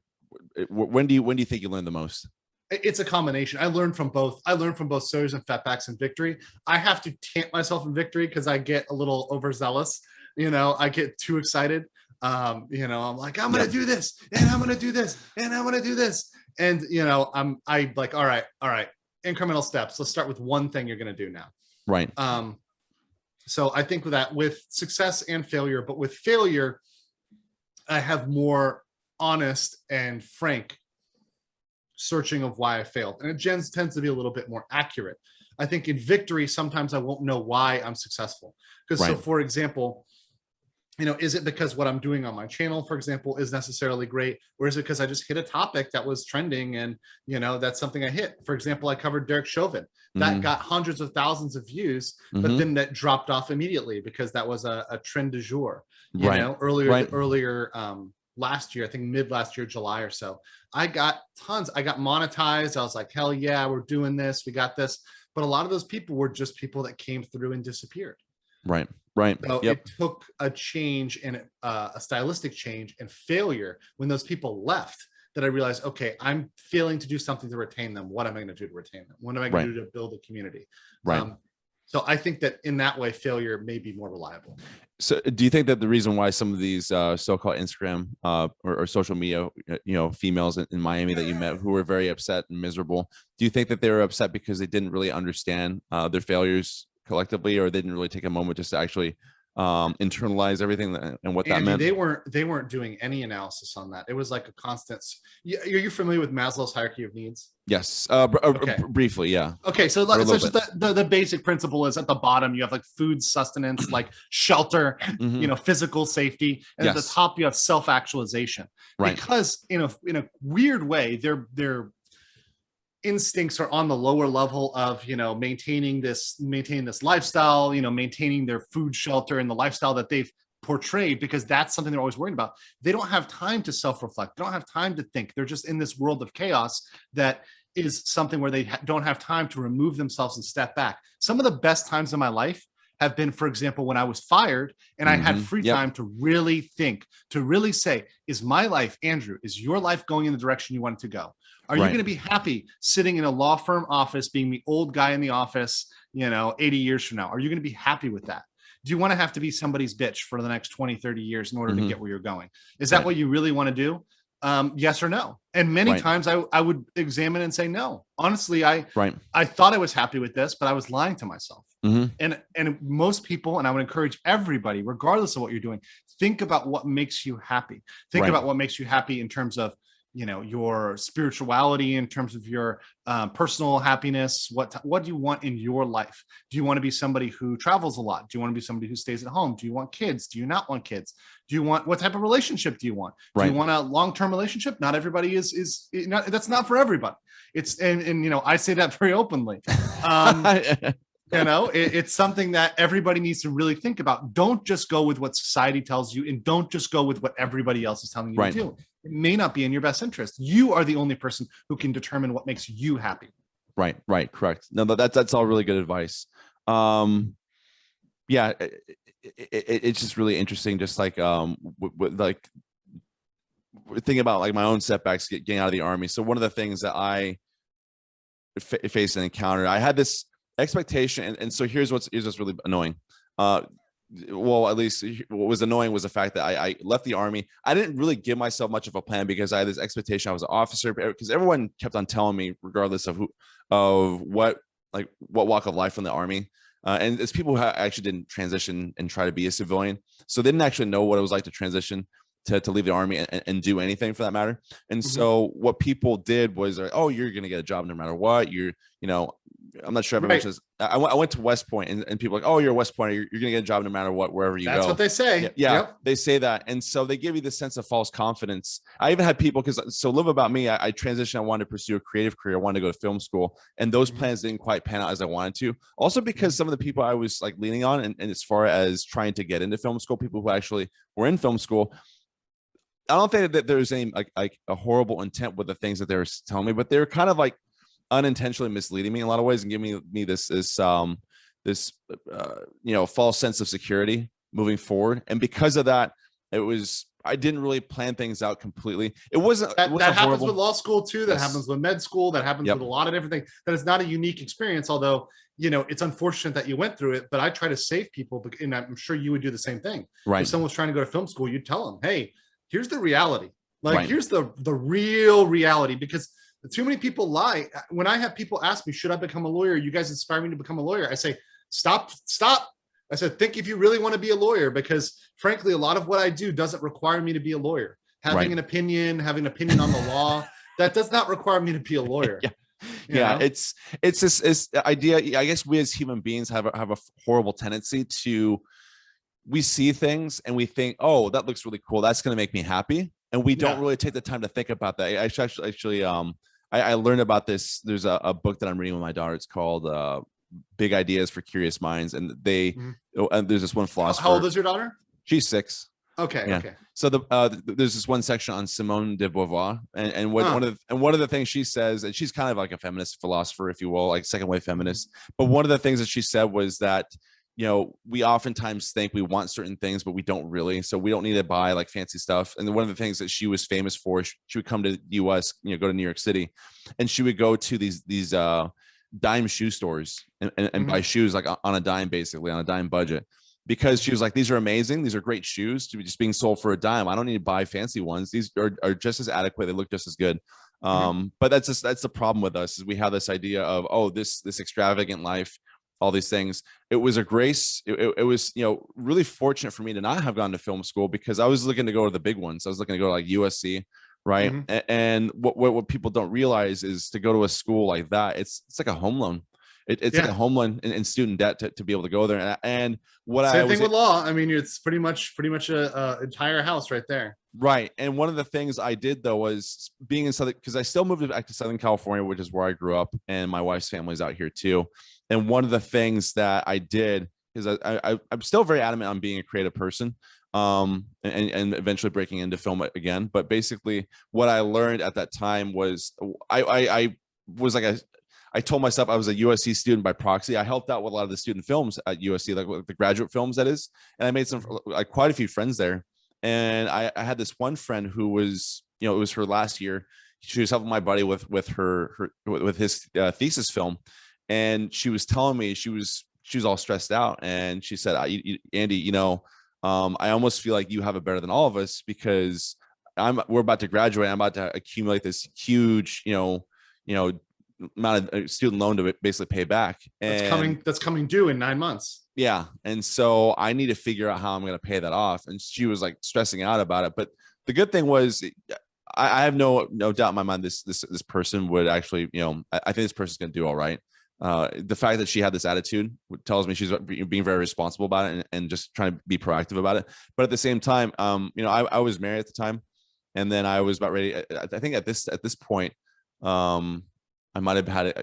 when do you think you learn the most? It's a combination. I learned from both. I learned from both failures and setbacks and victory. I have to tamp myself in victory because I get a little overzealous. You know, I get too excited. You know, I'm like, I'm going to do this, and I'm going to do this, and I'm going to do this. And, you know, I like, all right, incremental steps. Let's start with one thing you're going to do now. Right. So I think with success and failure, but with failure, I have more honest and frank searching of why I failed. And it tends to be a little bit more accurate. I think in victory, sometimes I won't know why I'm successful. Because so, for example, you know, is it because what I'm doing on my channel, for example, is necessarily great? Or is it because I just hit a topic that was trending and, you know, that's something I hit? For example, I covered Derek Chauvin. That got hundreds of thousands of views, but then that dropped off immediately because that was a trend du jour. You know, earlier last year, I think mid last year, July or so, I got tons. I got monetized. I was like, hell yeah, we're doing this. We got this. But a lot of those people were just people that came through and disappeared. Right. So it took a change and a stylistic change and failure when those people left that I realized, okay, I'm failing to do something to retain them. What am I going to do to retain them? What am I going to do to build a community? So I think that in that way, failure may be more reliable. So do you think that the reason why some of these so-called Instagram or social media, you know, females in Miami that you met who were very upset and miserable, do you think that they were upset because they didn't really understand their failures collectively, or they didn't really take a moment just to actually internalize everything and what that meant? They weren't doing any analysis on that. It was like a constant. Are you familiar with Maslow's hierarchy of needs? Yes. Briefly. Yeah. Okay. So just the basic principle is at the bottom, you have like food sustenance, like shelter, you know, physical safety. And at the top, you have self-actualization, because, you know, in a weird way, their instincts are on the lower level of, you know, maintaining this lifestyle, you know, maintaining their food, shelter, and the lifestyle that they've portrayed, because that's something they're always worried about. They don't have time to self-reflect. They don't have time to think. They're just in this world of chaos that is something where they don't have time to remove themselves and step back. Some of the best times in my life have been, for example, when I was fired and I had free Yep. time to really think, to really say, is my life, Andrew, is your life going in the direction you want it to go? Are you Right. going to be happy sitting in a law firm office, being the old guy in the office, 80 years from now? Are you going to be happy with that? Do you want to have to be somebody's bitch for the next 20, 30 years in order to get where you're going? Is that what you really want to do? Yes or no? And many times I would examine and say no. Honestly, I thought I was happy with this, but I was lying to myself. And most people, and I would encourage everybody, regardless of what you're doing, think about what makes you happy. Think about what makes you happy in terms of your spirituality, in terms of your personal happiness. What do you want in your life? Do you want to be somebody who travels a lot? Do you want to be somebody who stays at home? Do you want kids? Do you not want kids? Do you want, what type of relationship do you want? Do you want a long-term relationship? Not everybody is not, that's not for everybody. It's, and I say that very openly. It's something that everybody needs to really think about. Don't just go with what society tells you, and don't just go with what everybody else is telling you to do. It may not be in your best interest. You are the only person who can determine what makes you happy. Right. Correct. No, that's all really good advice. Yeah, it's just really interesting. Just like, like thinking about like my own setbacks getting out of the Army. So one of the things that I faced and encountered, I had this expectation, and so here's what's really annoying. Well, at least what was annoying was the fact that I left the Army. I didn't really give myself much of a plan because I had this expectation I was an officer, because everyone kept on telling me, regardless of what walk of life from the Army, and it's people who actually didn't transition and try to be a civilian, so they didn't actually know what it was like to transition to leave the Army and do anything for that matter. And so what people did was, oh, you're going to get a job no matter what. I'm not sure if I mentioned this. I went to West Point, and people are like, oh, you're a West Pointer. You're going to get a job no matter what, wherever you go. That's what they say. Yeah. They say that. And so they give you this sense of false confidence. I even had people, so live about me, I transitioned. I wanted to pursue a creative career. I wanted to go to film school. And those plans didn't quite pan out as I wanted to. Also because some of the people I was like leaning on, and as far as trying to get into film school, people who actually were in film school, I don't think that there's any like a horrible intent with the things that they were telling me, but they were kind of like unintentionally misleading me in a lot of ways and giving me this false sense of security moving forward. And because of that, I didn't really plan things out completely. It wasn't that happens horrible. with law school too. That happens with med school. That happens with a lot of different things. That is not a unique experience, although it's unfortunate that you went through it. But I try to save people, and I'm sure you would do the same thing. Right. If someone was trying to go to film school, you'd tell them, hey, here's the reality. Here's the real reality, because too many people lie. When I have people ask me, should I become a lawyer? You guys inspire me to become a lawyer. I say, stop. I said, think if you really want to be a lawyer, because frankly, a lot of what I do doesn't require me to be a lawyer. Having an opinion on the law, that does not require me to be a lawyer. It's this idea. I guess we as human beings have a horrible tendency to, we see things and we think, oh, that looks really cool. That's going to make me happy. And we don't really take the time to think about that. I learned about this. There's a book that I'm reading with my daughter. It's called Big Ideas for Curious Minds. And and there's this one philosopher. How old is your daughter? She's 6. Okay. Okay. So there's this one section on Simone de Beauvoir, and one of the things she says, and she's kind of like a feminist philosopher, if you will, like second wave feminist. But one of the things that she said was that, we oftentimes think we want certain things, but we don't really. So we don't need to buy like fancy stuff. And one of the things that she was famous for, she would come to the US, go to New York City, and she would go to these dime shoe stores and buy shoes like on a dime, basically on a dime budget, because she was like, these are amazing. These are great shoes to be just being sold for a dime. I don't need to buy fancy ones. These are just as adequate. They look just as good. But that's the problem with us, is we have this idea of, oh, this extravagant life, all these things. It was a grace. It was, really fortunate for me to not have gone to film school, because I was looking to go to the big ones. I was looking to go to like USC, right? And what people don't realize is, to go to a school like that, it's like a home loan. It's like a home loan in student debt to be able to go there. And same thing with law. I mean, it's pretty much a entire house right there. Right. And one of the things I did, though, was being in Southern, because I still moved back to Southern California, which is where I grew up, and my wife's family's out here too. And one of the things that I did is I'm still very adamant on being a creative person, and eventually breaking into film again. But basically what I learned at that time was I was like I told myself I was a USC student by proxy. I helped out with a lot of the student films at USC, like the graduate films, that is. And I made like quite a few friends there. And I had this one friend who was, it was her last year. She was helping my buddy with his thesis film. And she was telling me she was all stressed out. And she said, Andy, I almost feel like you have it better than all of us, because we're about to graduate. I'm about to accumulate this huge, amount of student loan to basically pay back. And that's coming due in 9 months. Yeah. And so I need to figure out how I'm going to pay that off. And she was like stressing out about it. But the good thing was, I have no doubt in my mind, this person would actually, I think this person's going to do all right. The fact that she had this attitude tells me she's being very responsible about it and just trying to be proactive about it. But at the same time, I was married at the time, and then I was about ready. I think at this point, I might have had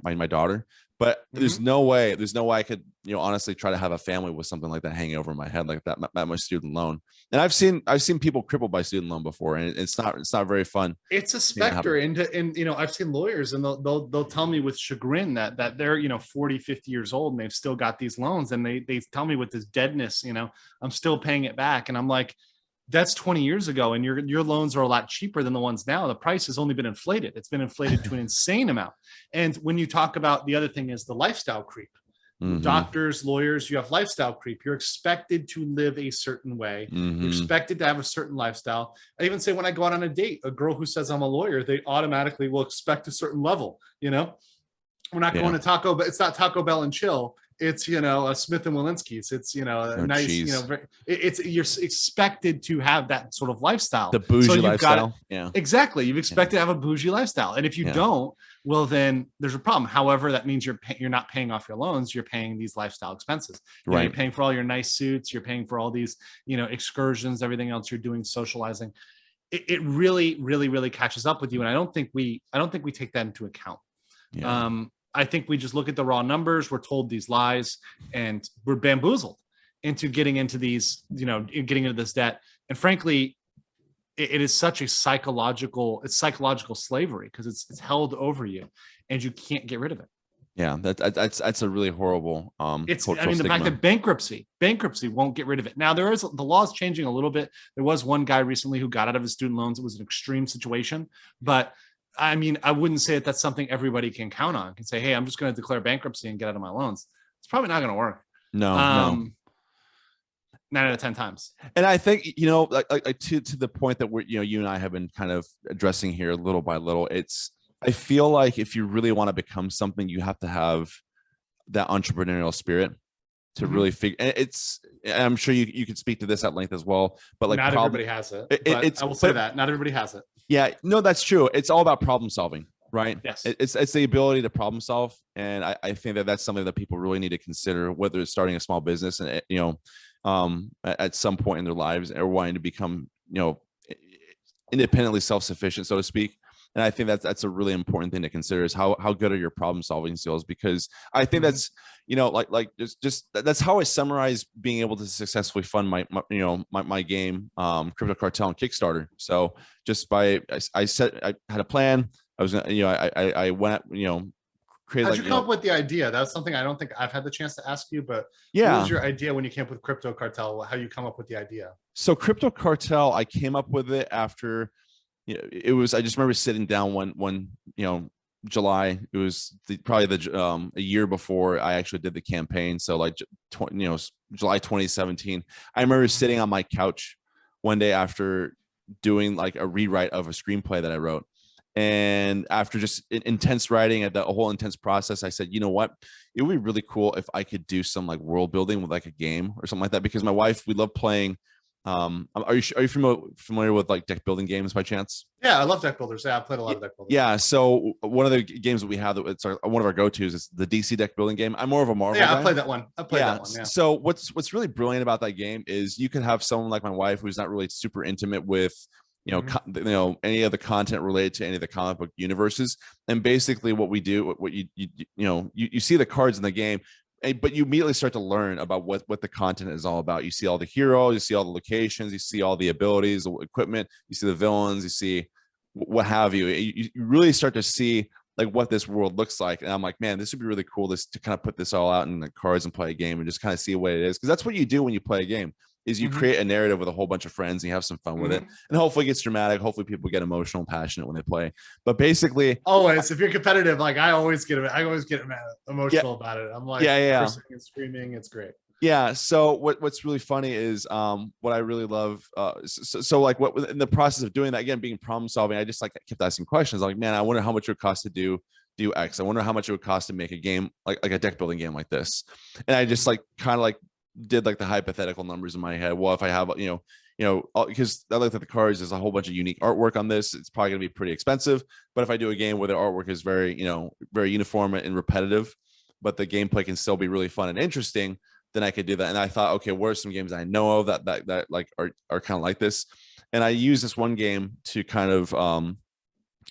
my daughter, but there's no way I could, honestly try to have a family with something like that hanging over my head, like that much student loan. And I've seen people crippled by student loan before, and it's not very fun. It's a specter. And I've seen lawyers, and they'll tell me with chagrin that they're 40, 50 years old and they've still got these loans, and they tell me with this deadness, I'm still paying it back. And I'm like, that's 20 years ago, and your loans are a lot cheaper than the ones now. The price has only been inflated. It's been inflated to an insane amount. And when you talk about, the other thing is the lifestyle creep. Doctors, lawyers, you have lifestyle creep. You're expected to live a certain way. You're expected to have a certain lifestyle. I even say, when I go out on a date, a girl who says I'm a lawyer, they automatically will expect a certain level. We're not going to Taco Bell. It's not Taco Bell and chill. It's, a Smith and Walensky's. It's, a nice, you're expected to have that sort of lifestyle. The bougie lifestyle. Yeah, exactly. You've expected to have a bougie lifestyle. And if you don't, well, then there's a problem. However, that means you're not paying off your loans. You're paying these lifestyle expenses. You're paying for all your nice suits. You're paying for all these, excursions, everything else you're doing, socializing. It really, really, really catches up with you. And I don't think we take that into account. Yeah. I think we just look at the raw numbers. We're told these lies, and we're bamboozled into getting into these, getting into this debt. And frankly, it is such a psychological slavery, because it's held over you and you can't get rid of it. Yeah, that's a really horrible. The fact that bankruptcy won't get rid of it. Now, the law is changing a little bit. There was one guy recently who got out of his student loans. It was an extreme situation, but I wouldn't say that that's something everybody can count on. Can say, hey, I'm just going to declare bankruptcy and get out of my loans. It's probably not going to work. No. 9 out of 10 times. And I think, like to the point that you and I have been kind of addressing here little by little, I feel like if you really want to become something, you have to have that entrepreneurial spirit to really figure. And I'm sure you could speak to this at length as well, but like, not everybody has it. I will say that not everybody has it. Yeah, no, that's true. It's all about problem solving, right? Yes. It's the ability to problem solve. And I think that's something that people really need to consider, whether it's starting a small business and, at some point in their lives, or wanting to become, independently self-sufficient, so to speak. And I think that's a really important thing to consider, is how good are your problem solving skills? Because I think that's, that's how I summarize being able to successfully fund my game, Crypto Cartel and Kickstarter. So just I had a plan. I was gonna, I went, created. How'd you come up with the idea? That's something I don't think I've had the chance to ask you, but what was your idea when you came up with Crypto Cartel? How you come up with the idea? So Crypto Cartel, I came up with it after, I just remember sitting down one July. It was probably a year before I actually did the campaign. So like, July 2017, I remember sitting on my couch one day after doing like a rewrite of a screenplay that I wrote. And after just intense writing and the whole intense process, I said, you know what, it would be really cool if I could do some like world building with like a game or something like that. Because my wife, we love playing. Are you familiar with like deck building games by chance? Yeah, I love deck builders. Yeah, I played a lot of deck builders. Yeah, so one of the games that we have, one of our go-tos is the DC deck building game. I'm more of a Marvel guy. I played that one. Yeah. So what's really brilliant about that game is you could have someone like my wife who's not really super intimate with any of the content related to any of the comic book universes, and basically what we do, what you see the cards in the game, but you immediately start to learn about what the content is all about. You see all the heroes, you see all the locations, you see all the abilities, the equipment, you see the villains, you see what have you. You really start to see like what this world looks like. And I'm like, man, this would be really cool to kind of put this all out in the cards and play a game and just kind of see what it is. Because that's what you do when you play a game, is you create a narrative with a whole bunch of friends and you have some fun with it. And hopefully it gets dramatic. Hopefully people get emotional and passionate when they play. But basically, always, if you're competitive, like I always get emotional about it. I'm like, cursing and screaming. It's great. Yeah. So what's really funny is what I really love. So like what in the process of doing that, again, being problem solving, I just like kept asking questions. Like, man, I wonder how much it would cost to do X. I wonder how much it would cost to make a game like a deck building game like this. And I just like kind of like did like the hypothetical numbers in my head. Well, if I have, because I looked at the cards, there's a whole bunch of unique artwork on this. It's probably gonna be pretty expensive. But if I do a game where the artwork is very, very uniform and repetitive, but the gameplay can still be really fun and interesting, then I could do that. And I thought, okay, what are some games I know of that like are kind of like this? And I used this one game to kind of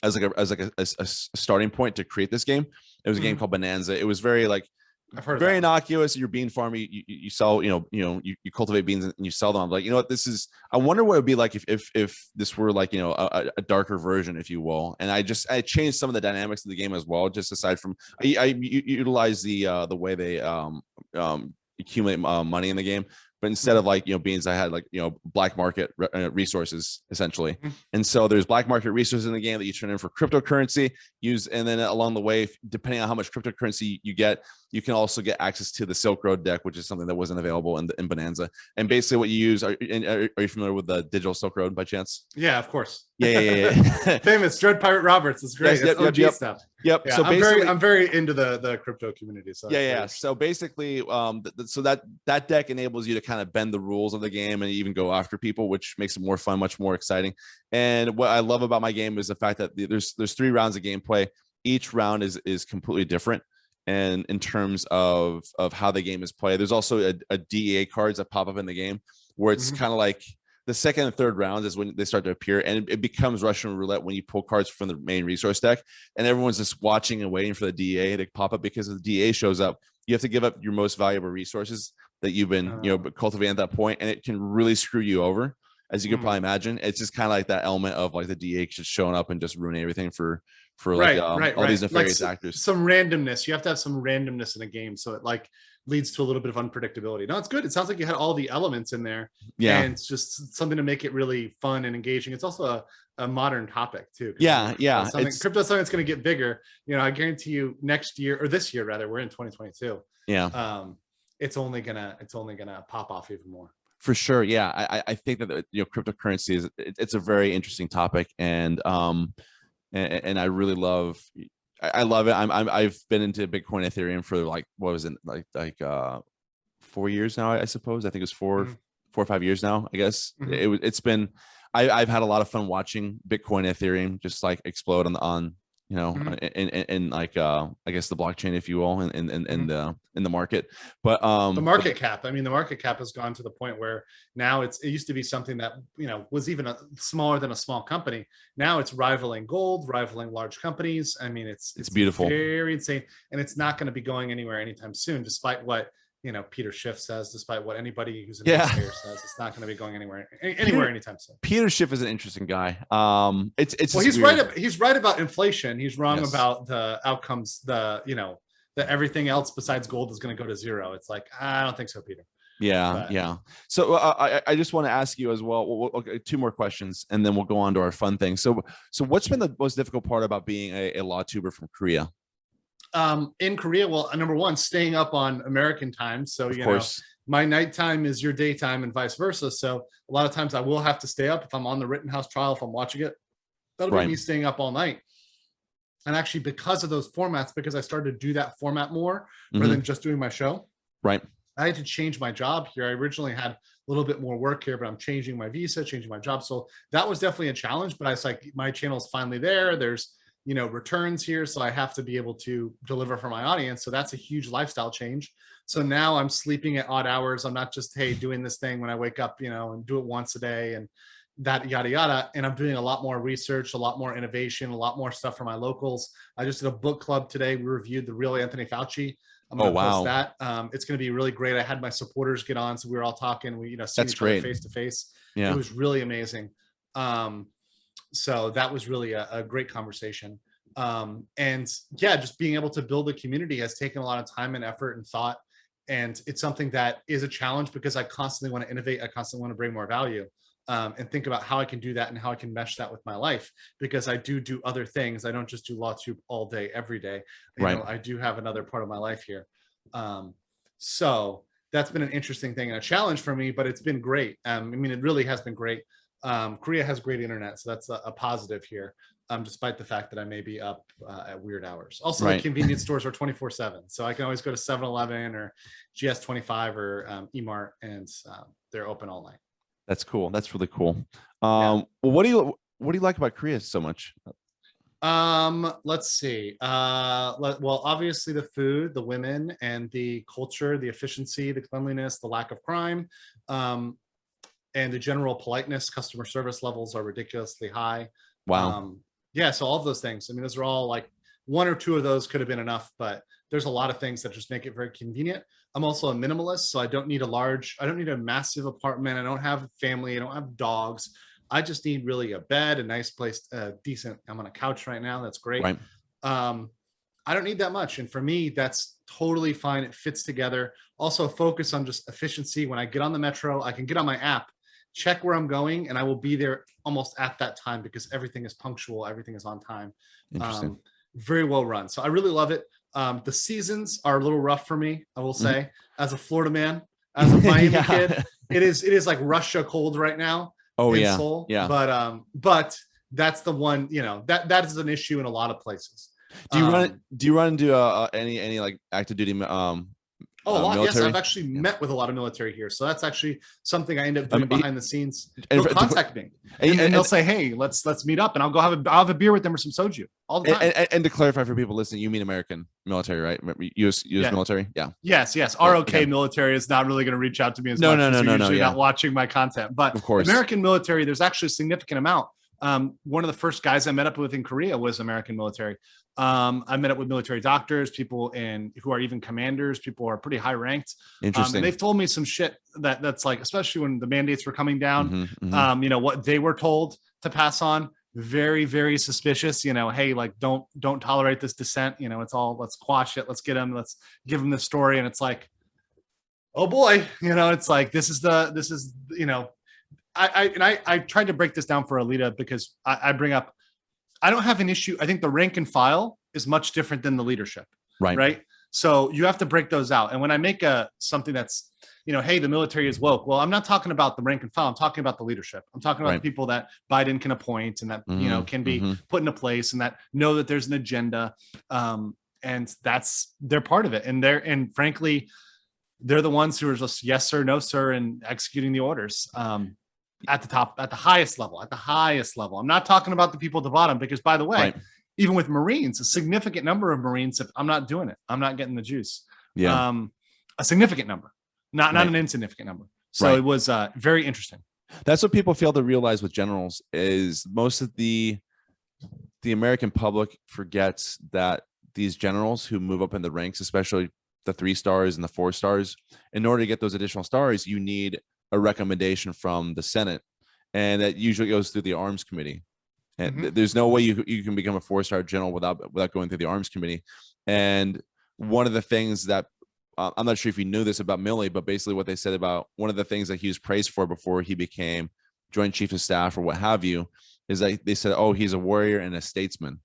as a starting point to create this game. It was a game called Bonanza. It was very like very innocuous. You're bean farmer. You sell, you cultivate beans and you sell them. I'm like, what this is. I wonder what it would be like if this were like, a darker version, if you will. And I changed some of the dynamics of the game as well. Just aside from I utilize the way they accumulate money in the game, but instead of like beans, I had like black market resources essentially. And so there's black market resources in the game that you turn in for cryptocurrency and then along the way, depending on how much cryptocurrency you get, you can also get access to the Silk Road deck, which is something that wasn't available in Bonanza. And basically what you use are you familiar with the digital Silk Road by chance? Yeah, of course. Yeah. Famous Dread Pirate Roberts. It's great. Yes, it's OG stuff. Yep. Yeah, So I'm very into the crypto community. So So basically, so that deck enables you to kind of bend the rules of the game and even go after people, which makes it more fun, much more exciting. And what I love about my game is the fact that there's 3 rounds of gameplay. Each round is completely different. And in terms of how the game is played, there's also a DEA cards that pop up in the game where it's kind of like the second and third rounds is when they start to appear, and it becomes Russian roulette when you pull cards from the main resource deck, and everyone's just watching and waiting for the DEA to pop up, because if the DEA shows up, you have to give up your most valuable resources that you've been cultivating at that point, and it can really screw you over, as you can probably imagine. It's just kind of like that element of like the DEA just showing up and just ruining everything for like all these nefarious actors. Some randomness. You have to have some randomness in a game, so it like leads to a little bit of unpredictability. No, it's good. It sounds like you had all the elements in there. Yeah, and it's just something to make it really fun and engaging. It's also a modern topic too. Yeah. Crypto something that's going to get bigger. I guarantee you next year, or this year rather, we're in 2022. Yeah. It's only gonna pop off even more. For sure. Yeah. I think that cryptocurrency it's a very interesting topic, and I really love it. I've been into Bitcoin, Ethereum for like, what was it, like 4 years now, I suppose. I think it was 4 or 5 years now, I guess. It's been, I've had a lot of fun watching Bitcoin, Ethereum just like explode on in like I guess the blockchain, if you will, in the market. But the market cap, the market cap has gone to the point where now it used to be something that was even smaller than a small company. Now it's rivaling gold, rivaling large companies. It's beautiful, very insane, and it's not going to be going anywhere anytime soon, despite what Peter Schiff says, despite what anybody who's an investigator says. It's not going to be going anywhere anytime soon. Peter Schiff is an interesting guy. He's right. He's right about inflation. He's wrong about the outcomes. That everything else besides gold is going to go to zero. It's like, I don't think so, Peter. Yeah. So I just want to ask you as well. Okay, 2 more questions, and then we'll go on to our fun thing. So what's been the most difficult part about being a LawTuber from Korea? In Korea, well, number one, staying up on American time. So, my nighttime is your daytime and vice versa. So a lot of times I will have to stay up if I'm on the Rittenhouse trial, if I'm watching it, that'll be me staying up all night. And actually, because of those formats, because I started to do that format more rather than just doing my show. Right. I had to change my job here. I originally had a little bit more work here, but I'm changing my visa, changing my job. So that was definitely a challenge, but I was like, my channel's finally there. There's returns here. So I have to be able to deliver for my audience. So that's a huge lifestyle change. So now I'm sleeping at odd hours. I'm not just, doing this thing when I wake up, and do it once a day and that yada, yada. And I'm doing a lot more research, a lot more innovation, a lot more stuff for my locals. I just did a book club today. We reviewed The Real Anthony Fauci. I'm going to post that. It's going to be really great. I had my supporters get on. So we were all talking, we, see each other face to face. Yeah. It was really amazing. So that was really a great conversation. And yeah, just being able to build a community has taken a lot of time and effort and thought. And it's something that is a challenge because I constantly want to innovate. I constantly want to bring more value, and think about how I can do that and how I can mesh that with my life, because I do other things. I don't just do LawTube all day, every day. You know, I do have another part of my life here. So that's been an interesting thing and a challenge for me, but it's been great. I mean, it really has been great. Korea has great internet, so that's a positive here. Despite the fact that I may be up at weird hours. Also, the convenience stores are 24/7. So I can always go to 7-Eleven or GS25 or eMart, and they're open all night. That's cool. That's really cool. Well, what do you like about Korea so much? Let's see. Well, obviously the food, the women, and the culture, the efficiency, the cleanliness, the lack of crime, and the general politeness. Customer service levels are ridiculously high. Wow. Yeah, so all of those things. I mean, those are all like one or two of those could have been enough, but there's a lot of things that just make it very convenient. I'm also a minimalist, so I don't need a massive apartment. I don't have family. I don't have dogs. I just need really a bed, a nice place, decent. I'm on a couch right now. That's great. Right. I don't need that much. And for me, that's totally fine. It fits together. Also focus on just efficiency. When I get on the metro, I can get on my app, check where I'm going, and I will be there almost at that time because everything is punctual. Everything is on time. Interesting. Very well run. So I really love it. The seasons are a little rough for me, I will say, as a Florida man, as a Miami kid. It is like Russia cold right now. In Seoul. Yeah. But that's the one, you know, that is an issue in a lot of places. Do you run into any like active duty a lot. Military? Yes, I've actually met with a lot of military here. So that's actually something I end up doing behind the scenes. They'll contact me and they'll say, hey, let's meet up, and I'll have a beer with them or some soju all the time. And to clarify for people listening, you mean American military, right? US military? Yeah. Yes. ROK military is not really going to reach out to me as much. No. Not watching my content. But of course, American military, there's actually a significant amount. One of the first guys I met up with in Korea was American military. I met up with military doctors, people who are even commanders, people who are pretty high ranked. Interesting. And they've told me some shit that's like, especially when the mandates were coming down, you know, what they were told to pass on. Very, very suspicious, you know, hey, like, don't tolerate this dissent. You know, let's quash it. Let's get them, let's give them the story. And it's like, oh boy, you know, it's like, this is, you know, I tried to break this down for Alita because I bring up, I don't have an issue. I think the rank and file is much different than the leadership. Right. So you have to break those out. And when I make something that's, you know, hey, the military is woke. Well, I'm not talking about the rank and file. I'm talking about the leadership. I'm talking about the people that Biden can appoint and that, you know, can be put into place and that know that there's an agenda. And they're part of it. And frankly, they're the ones who are just yes, sir, no, sir, and executing the orders. At the highest level. I'm not talking about the people at the bottom, because by the way, even with Marines, a significant number of Marines, if I'm not doing it, I'm not getting the juice. Yeah. A significant number, not an insignificant number. So it was very interesting. That's what people fail to realize with generals is most of the American public forgets that these generals who move up in the ranks, especially the 3 stars and the 4 stars, in order to get those additional stars, you need a recommendation from the Senate, and that usually goes through the Arms Committee. And there's no way you can become a 4-star general without going through the Arms Committee. And one of the things that I'm not sure if you knew this about Milley, but basically what they said about one of the things that he was praised for before he became Joint Chief of Staff or what have you is that they said, oh, he's a warrior and a statesman.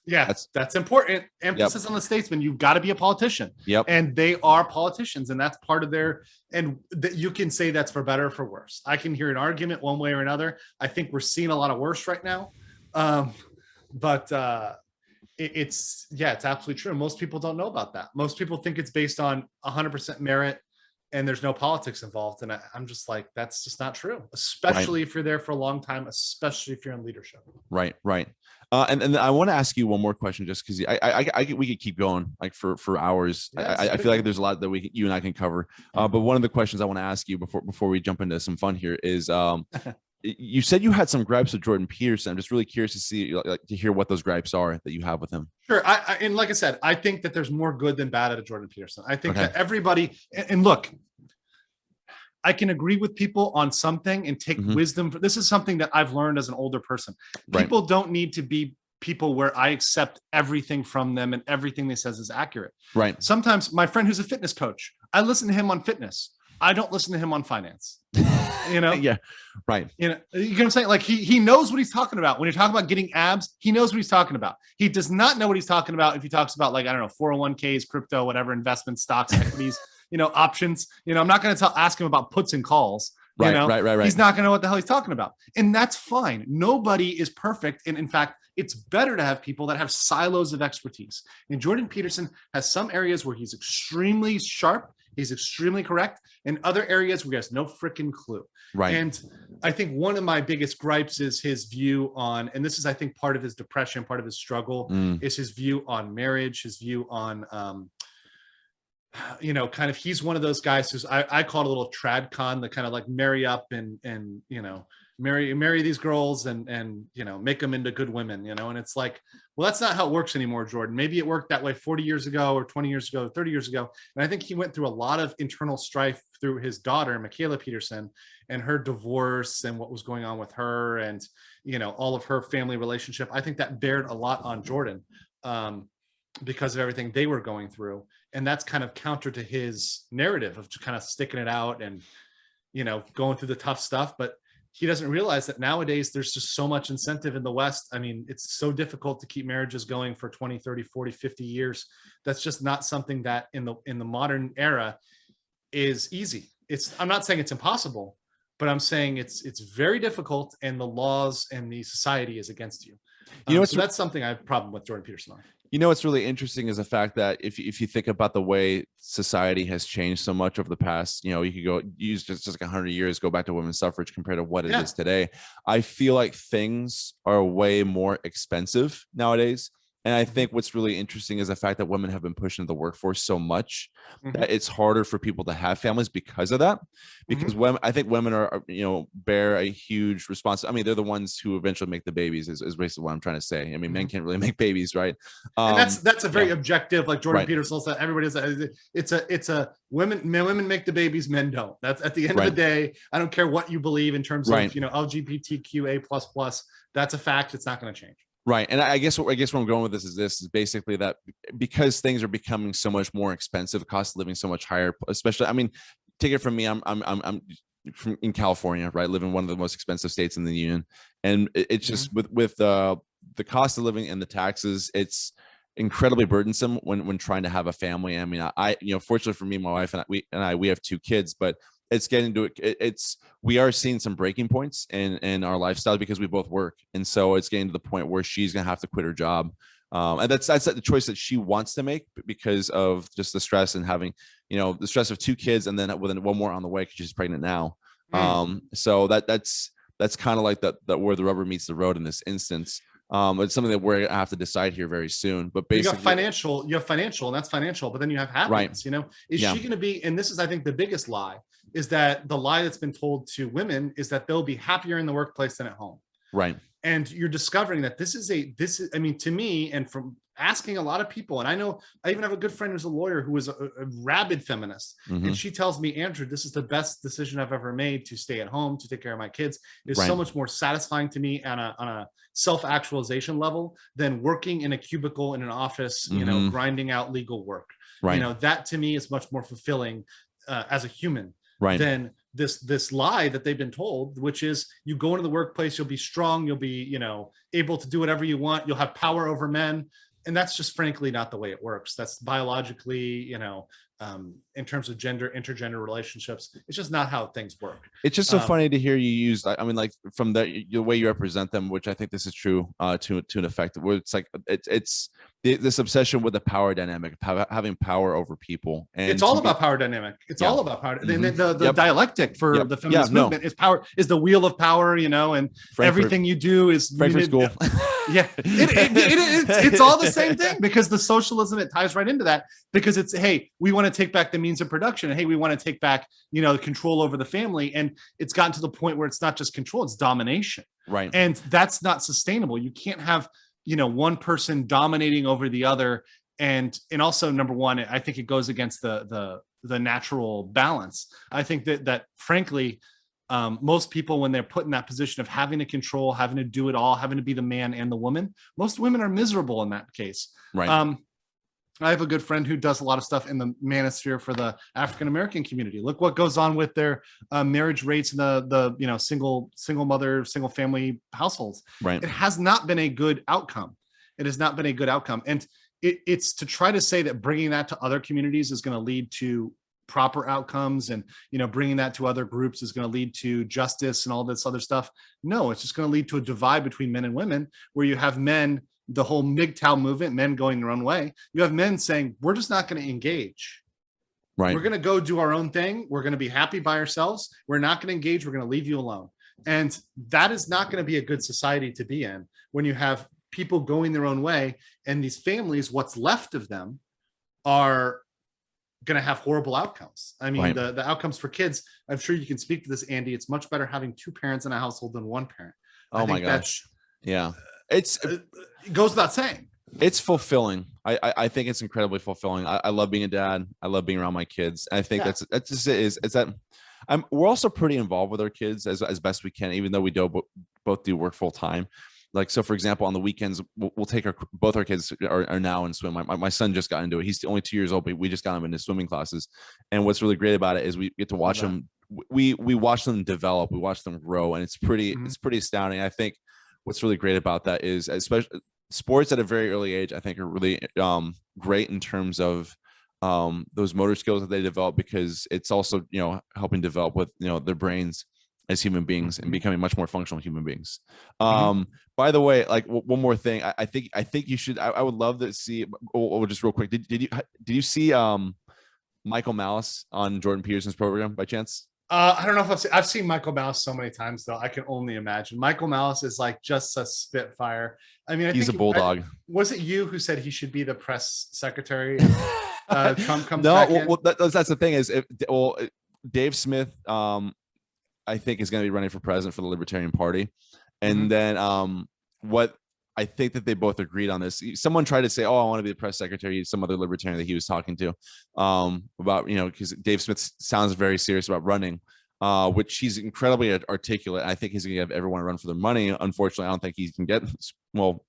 Yeah, that's important. Emphasis on the statesman. You've got to be a politician. Yep. And they are politicians, and that's part of their, and you can say that's for better or for worse. I can hear an argument one way or another. I think we're seeing a lot of worse right now. But it's absolutely true. Most people don't know about that. Most people think it's based on 100% merit and there's no politics involved. And I'm just like, that's just not true, especially if you're there for a long time, especially if you're in leadership. Right. And I want to ask you one more question, just because we could keep going like for hours. I feel like there's a lot that you and I can cover. But one of the questions I want to ask you before we jump into some fun here is, you said you had some gripes with Jordan Peterson. I'm just really curious to hear what those gripes are that you have with him. Sure. And like I said, I think that there's more good than bad out of Jordan Peterson. I think that everybody, and look, I can agree with people on something and take wisdom. This is something that I've learned as an older person. People don't need to be people where I accept everything from them and everything they says is accurate. Right. Sometimes my friend who's a fitness coach, I listen to him on fitness. I don't listen to him on finance. Yeah. Right. You know what I'm saying? Like he knows what he's talking about. When you're talking about getting abs, he knows what he's talking about. He does not know what he's talking about if he talks about, like, I don't know, 401ks, crypto, whatever, investment, stocks, equities, options. I'm not going to ask him about puts and calls. Right. He's not going to know what the hell he's talking about. And that's fine. Nobody is perfect. And in fact, it's better to have people that have silos of expertise. And Jordan Peterson has some areas where he's extremely sharp. He's extremely correct. And other areas where he has no freaking clue. Right. And I think one of my biggest gripes is his view on, and this is, I think, part of his depression, part of his struggle, is his view on marriage, his view on, kind of, he's one of those guys who's, I call it a little trad con, the kind of like marry up and marry these girls and make them into good women, and it's like, well, that's not how it works anymore, Jordan. Maybe it worked that way 40 years ago or 20 years ago, 30 years ago. And I think he went through a lot of internal strife through his daughter, Michaela Peterson, and her divorce and what was going on with her and, all of her family relationship. I think that bared a lot on Jordan because of everything they were going through. And that's kind of counter to his narrative of just kind of sticking it out and, going through the tough stuff. But he doesn't realize that nowadays there's just so much incentive in the West. I mean, it's so difficult to keep marriages going for 20, 30, 40, 50 years. That's just not something that in the modern era is easy. I'm not saying it's impossible, but I'm saying it's very difficult, and the laws and the society is against you. So that's something I have a problem with Jordan Peterson on. What's really interesting is the fact that if you think about the way society has changed so much over the past, you could go use just like 100 years, go back to women's suffrage compared to what it is today. I feel like things are way more expensive nowadays. And I think what's really interesting is the fact that women have been pushed into the workforce so much that it's harder for people to have families because of that. Because I think women are, bear a huge responsibility. I mean, they're the ones who eventually make the babies is basically what I'm trying to say. I mean, men can't really make babies, right? And that's a very objective, like Jordan Peterson said, everybody says it's a women make the babies, men don't. That's at the end of the day. I don't care what you believe in terms of, LGBTQA++. That's a fact. It's not going to change. Right. And I guess where I'm going with this is basically that because things are becoming so much more expensive, cost of living so much higher, especially, I mean, take it from me, I'm from in California, right? Live in one of the most expensive states in the union. And it's just with the cost of living and the taxes, it's incredibly burdensome when trying to have a family. I mean, fortunately for me, my wife and we have 2 kids, but it's getting to we are seeing some breaking points in our lifestyle because we both work. And so it's getting to the point where she's going to have to quit her job. And that's the choice that she wants to make because of just the stress and having, the stress of 2 kids and then with one more on the way because she's pregnant now. So that's kind of like that where the rubber meets the road in this instance. It's something that we're going to have to decide here very soon. But basically, you have financial, and that's financial. But then you have happiness. Is she going to be? And this is, I think, the biggest lie is that the lie that's been told to women is that they'll be happier in the workplace than at home. Right. And you're discovering that this is, I mean, to me, and from asking a lot of people, and I know I even have a good friend who's a lawyer who is a rabid feminist, and she tells me, Andrew, this is the best decision I've ever made to stay at home, to take care of my kids. It's so much more satisfying to me on a self-actualization level than working in a cubicle in an office, grinding out legal work. Right. That to me is much more fulfilling as a human than this lie that they've been told, which is you go into the workplace, you'll be strong, you'll be, able to do whatever you want, you'll have power over men. And that's just frankly not the way it works. That's biologically, in terms of intergender relationships, it's just not how things work. It's just so funny to hear you use, I mean, like from the way you represent them, which I think this is true to an effect where it's like, it's this obsession with the power dynamic, having power over people. And it's all about power dynamic. It's all about power. The dialectic for the feminist movement is power, is the wheel of power, and everything you do is Frankfurt School. It's all the same thing because the socialism, it ties right into that because it's, hey, we want to take back the means of production. And hey, we want to take back, the control over the family. And it's gotten to the point where it's not just control, it's domination. Right. And that's not sustainable. You can't have, one person dominating over the other. And also, number one, I think it goes against the natural balance. I think that frankly, most people, when they're put in that position of having to control, having to do it all, having to be the man and the woman, most women are miserable in that case. Right. I have a good friend who does a lot of stuff in the manosphere for the African-American community. Look what goes on with their marriage rates in the single mother, single family households. Right. It has not been a good outcome. It has not been a good outcome. And it's to try to say that bringing that to other communities is going to lead to proper outcomes, and bringing that to other groups is going to lead to justice and all this other stuff. No, it's just going to lead to a divide between men and women, where you have men, the whole MGTOW movement, men going their own way. You have men saying, we're just not going to engage. Right. We're going to go do our own thing. We're going to be happy by ourselves. We're not going to engage. We're going to leave you alone. And that is not going to be a good society to be in, when you have people going their own way, and these families, what's left of them, are going to have horrible outcomes. I mean, right. the outcomes for kids, I'm sure you can speak to this, Andy. It's much better having two parents in a household than one parent. Oh my gosh. Yeah. It goes without saying. It's fulfilling. I think it's incredibly fulfilling. I love being a dad. I love being around my kids. And I think that's just it is that we're also pretty involved with our kids as best we can, even though we both do work full time. Like, so for example, on the weekends, we'll take both our kids are now in swim. My son just got into it. He's only 2 years old, but we just got him into swimming classes. And what's really great about it is we get to watch them. We watch them develop. We watch them grow, and it's pretty astounding. I think what's really great about that is, especially sports at a very early age, I think are really great in terms of those motor skills that they develop, because it's also helping develop with their brains as human beings and becoming much more functional human beings. By the way, like one more thing, I think you should. I would love to see. Just real quick, did you see Michael Malice on Jordan Peterson's program by chance? I don't know if I've seen Michael Malice so many times, though. I can only imagine. Michael Malice is like just a spitfire. I mean, he's a bulldog. Was it you who said he should be the press secretary? Trump comes back in? Well, that's the thing is, Dave Smith, I think is going to be running for president for the Libertarian Party. And then what I think that they both agreed on this. Someone tried to say, "Oh, I want to be the press secretary." Some other libertarian that he was talking to about, because Dave Smith sounds very serious about running, which he's incredibly articulate. I think he's going to give everyone a run for their money. Unfortunately, I don't think he can get. Well,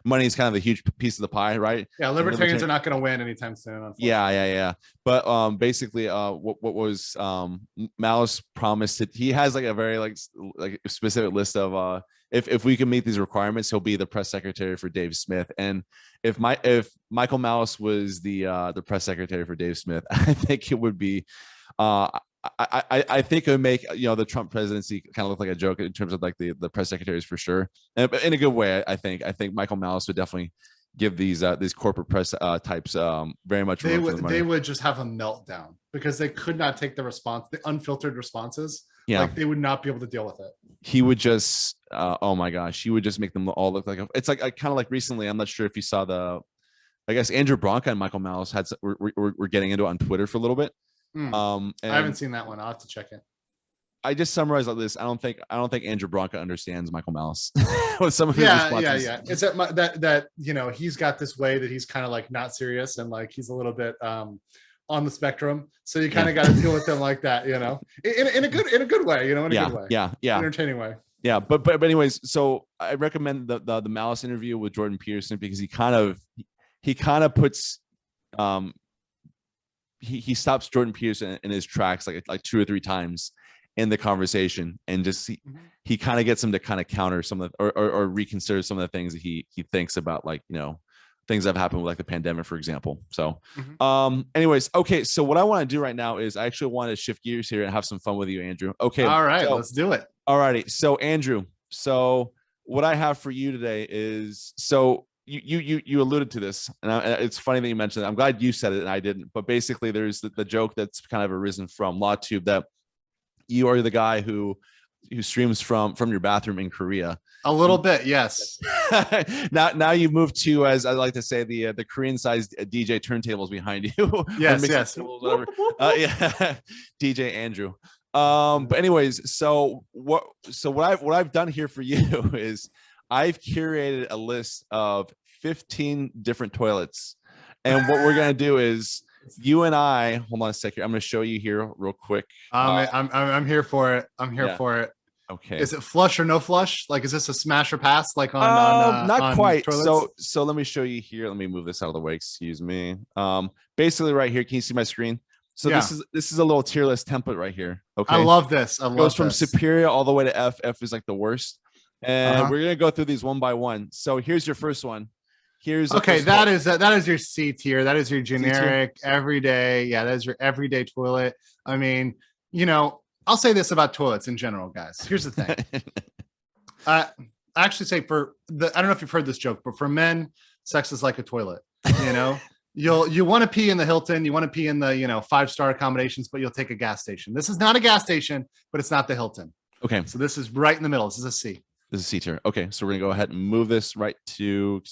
money is kind of a huge piece of the pie, right? Yeah, libertarians are not going to win anytime soon. Yeah. But basically, what was Malice promised that he has like a very like specific list of if we can meet these requirements, he'll be the press secretary for Dave Smith. And if Michael Malice was the press secretary for Dave Smith, I think it would be. I think it would make the Trump presidency kind of look like a joke in terms of like the press secretaries for sure, and in a good way. I think Michael Malice would definitely give these corporate press types very much. They would just have a meltdown because they could not take the unfiltered responses. Yeah, like they would not be able to deal with it. He would just oh my gosh, he would just make them all look like it's like kind of like recently. I'm not sure if you saw I guess Andrew Bronca and Michael Malice were getting into it on Twitter for a little bit. I haven't seen that one. I'll have to check it. I just summarized all this. I don't think Andrew Bronca understands Michael Malice. With some of his responses. Yeah. It's that he's got this way that he's kind of like not serious and like he's a little bit on the spectrum. So you kind of got to deal with them like that, in a good way, in a good way. Yeah. Entertaining way. Yeah, but anyways, so I recommend the Malice interview with Jordan Peterson because he kind of puts he stops Jordan Peterson in his tracks like 2 or 3 times in the conversation, and just he kind of gets him to kind of counter some of or reconsider some of the things that he thinks about, like things that have happened with like the pandemic, for example. So anyways, okay, so what I want to do right now is I actually want to shift gears here and have some fun with you, Andrew. Okay, all right, let's do it. All righty, so Andrew, so what I have for you today is you alluded to this, and it's funny that you mentioned it. I'm glad you said it and I didn't, but basically there's the joke that's kind of arisen from LawTube that you are the guy who streams from your bathroom in Korea. A little bit, yes. now you've moved to, as I like to say, the Korean sized DJ turntables behind you. Yes. Whatever. Yeah, DJ Andrew. But anyways, so what I've done here for you is I've curated a list of 15 different toilets, and what we're gonna do is You and I, hold on a second. I'm going to show you here real quick. I'm here for it. I'm here for it. Okay. Is it flush or no flush? Like, is this a smash or pass? Like not on quite. Toilets? So let me show you here. Let me move this out of the way. Excuse me. Basically right here. Can you see my screen? So this is a little tier list template right here. Okay. I love this. It goes from superior all the way to F. F is like the worst. And we're gonna go through these one by one. So here's your first one. That is your C tier. That is your generic everyday. Yeah, that is your everyday toilet. I mean, I'll say this about toilets in general, guys. Here's the thing. I actually say I don't know if you've heard this joke, but for men, sex is like a toilet. You want to pee in the Hilton, you want to pee in the 5-star accommodations, but you'll take a gas station. This is not a gas station, but it's not the Hilton. Okay. So this is right in the middle. This is a C. This is C tier. Okay, so we're gonna go ahead and move this right to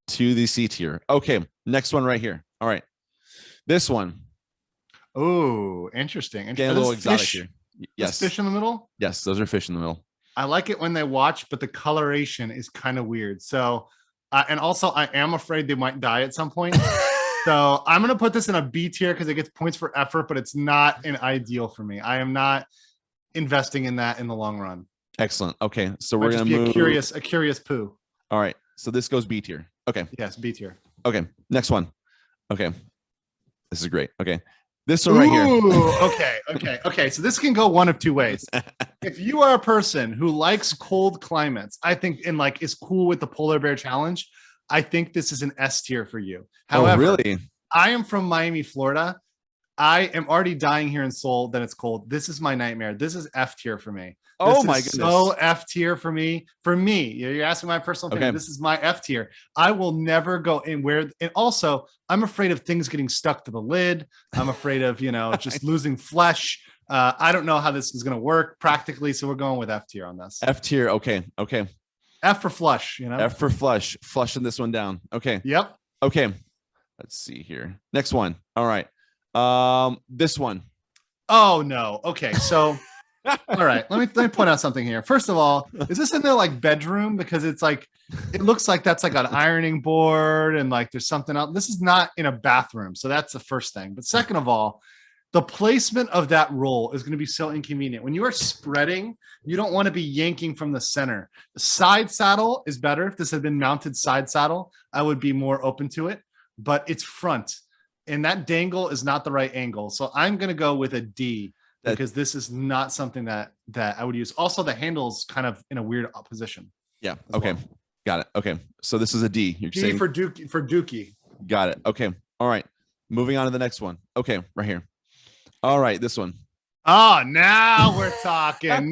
the C tier. Okay, next one right here. All right, this one. Oh, interesting. Getting a little exotic here. Yes. Fish in the middle? Yes, those are fish in the middle. I like it when they watch, but the coloration is kind of weird. So, and also I am afraid they might die at some point. So I'm going to put this in a B tier because it gets points for effort, but it's not an ideal for me. I am not investing in that in the long run. Excellent. Okay. So we're going to move. A curious poo. All right. So this goes B tier. Okay. Yes. B tier. Okay. Next one. Okay. This is great. Okay. This one right here. Okay. So this can go one of two ways. If you are a person who likes cold climates, I think, and is cool with the polar bear challenge, I think this is an S tier for you. However, really? I am from Miami, Florida. I am already dying here in Seoul. Then it's cold. This is my nightmare. This is F tier for me. Oh my goodness. So F tier for me. You're asking my personal opinion. This is my F tier. I will never go in where, and also I'm afraid of things getting stuck to the lid. I'm afraid of, just losing flesh. I don't know how this is going to work practically. So we're going with F tier on this. F tier. Okay. F for flush, F for flush. Flushing this one down. Okay. Yep. Okay. Let's see here. Next one. All right. This one. Oh no. Okay. So all right, let me point out something here. First of all, is this in their bedroom? Because it's it looks like that's an ironing board and there's something else. This is not in a bathroom. So that's the first thing. But second of all, the placement of that roll is going to be so inconvenient. When you are spreading, you don't want to be yanking from the center. The side saddle is better. If this had been mounted side saddle, I would be more open to it, but it's front. And that dangle is not the right angle. So I'm going to go with a D. Because this is not something that I would use. Also, the handle's kind of in a weird position. Yeah. Okay. Well. Got it. Okay. So this is a D. You're D saying for Dookie. Got it. Okay. All right. Moving on to the next one. Okay. Right here. All right. This one. Oh, now we're talking.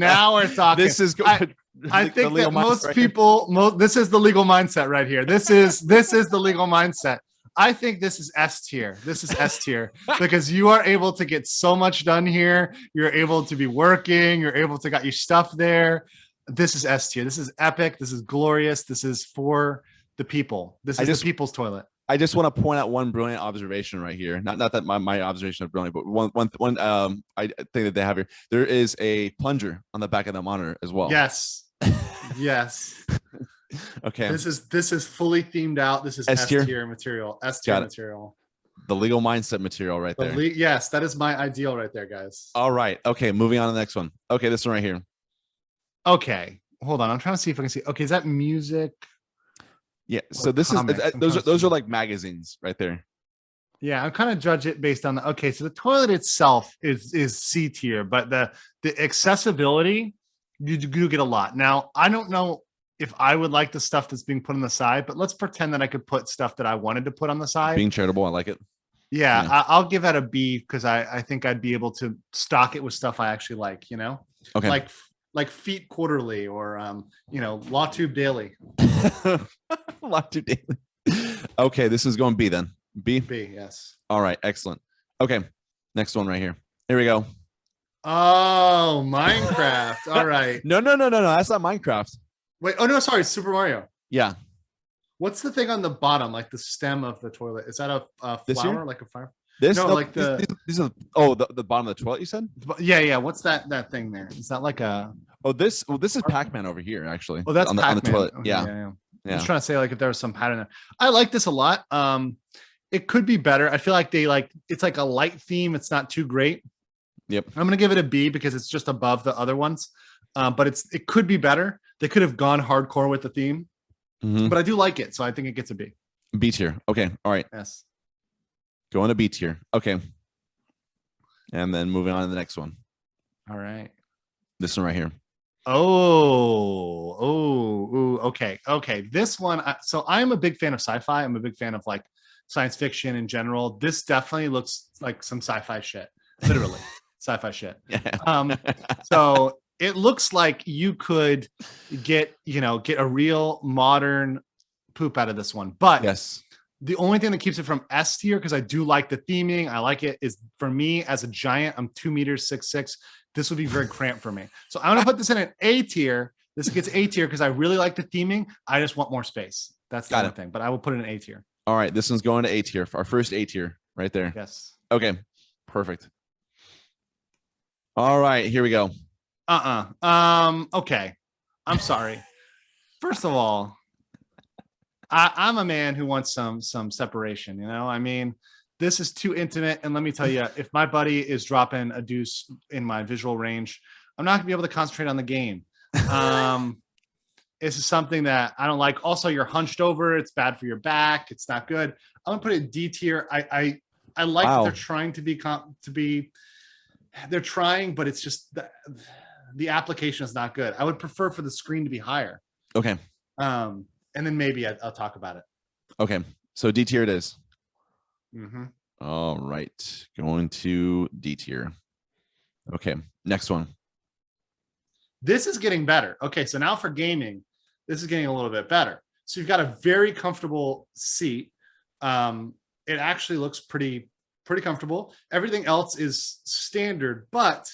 This is good. I think that most people, this is the legal mindset right here. This is the legal mindset. I think this is S tier. This is S tier because you are able to get so much done here. You're able to be working. You're able to got your stuff there. This is S tier. This is epic. This is glorious. This is for the people. This is the people's toilet. I just want to point out one brilliant observation right here. Not that my observation is brilliant, but one I think that they have here. There is a plunger on the back of the monitor as well. Yes. Yes. Okay. This is fully themed out. This is S tier material. S tier material. The legal mindset material right there. Yes, that is my ideal right there, guys. All right. Okay, moving on to the next one. Okay, this one right here. Okay, hold on. I'm trying to see if I can see. Okay, is that music? Yeah. So this comics? Those are like magazines right there. Yeah, I'm kind of judge it based on okay. So the toilet itself is C tier, but the accessibility you do get a lot. Now I don't know if I would like the stuff that's being put on the side, but let's pretend that I could put stuff that I wanted to put on the side. Being charitable, I like it. Yeah. I'll give that a B because I think I'd be able to stock it with stuff I actually like, Okay. Like Feet Quarterly or LawTube Daily. LawTube Daily. Okay, this is going B then. B? B, yes. All right, excellent. Okay, next one right here. Here we go. Oh, Minecraft. All right. No. That's not Minecraft. Wait, oh no, sorry, Super Mario. Yeah. What's the thing on the bottom, like the stem of the toilet? Is that a flower, like a fire? These are the bottom of the toilet. You said? Yeah. What's that thing there? Is that like a? Oh, this is Pac-Man over here, actually. Oh, that's on the toilet. Okay, yeah. I was trying to say if there was some pattern there. I like this a lot. It could be better. I feel like it's like a light theme. It's not too great. Yep. I'm gonna give it a B because it's just above the other ones. But it could be better. They could have gone hardcore with the theme, but I do like it, so I think it gets a B. B tier. Okay. All right. Yes. Going to B tier. Okay. And then moving on to the next one. All right. This one right here. Okay. This one. So I'm a big fan of sci-fi. I'm a big fan of like science fiction in general. This definitely looks like some sci-fi shit. Literally, sci-fi shit. Yeah. So it looks like you could get a real modern poop out of this one. But yes, the only thing that keeps it from S tier, because I do like the theming, I like it, is for me as a giant, I'm 2 meters 6'6". This would be very cramped for me. So I'm gonna put this in an A tier. This gets A tier because I really like the theming. I just want more space. That's the only thing. But I will put it in A tier. All right, this one's going to A tier. Our first A tier right there. Yes. Okay, perfect. All right, here we go. Okay. I'm sorry. First of all, I'm a man who wants some separation, I mean, this is too intimate. And let me tell you, if my buddy is dropping a deuce in my visual range, I'm not gonna be able to concentrate on the game. This is something that I don't like. Also, you're hunched over. It's bad for your back. It's not good. I'm gonna put it in D tier. I like that they're trying to be they're trying, but it's just the application is not good. I would prefer for the screen to be higher. Okay. And then maybe I'll talk about it. Okay. So D tier it is. Mm-hmm. All right. Going to D tier. Okay. Next one. This is getting better. Okay. So now for gaming, this is getting a little bit better. So you've got a very comfortable seat. It actually looks pretty comfortable. Everything else is standard, but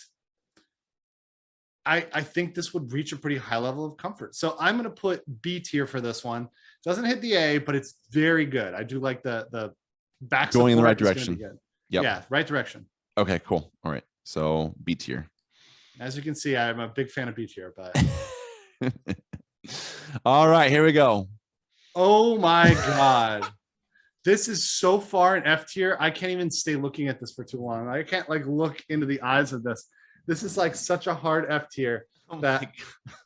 I think this would reach a pretty high level of comfort. So I'm going to put B tier for this one. Doesn't hit the A, but it's very good. I do like the back going in the right direction. Yep. Yeah, right direction. Okay, cool. All right. So B tier. As you can see, I'm a big fan of B tier, but all right, here we go. Oh my God. This is so far in F tier. I can't even stay looking at this for too long. I can't look into the eyes of this. This is like such a hard F tier that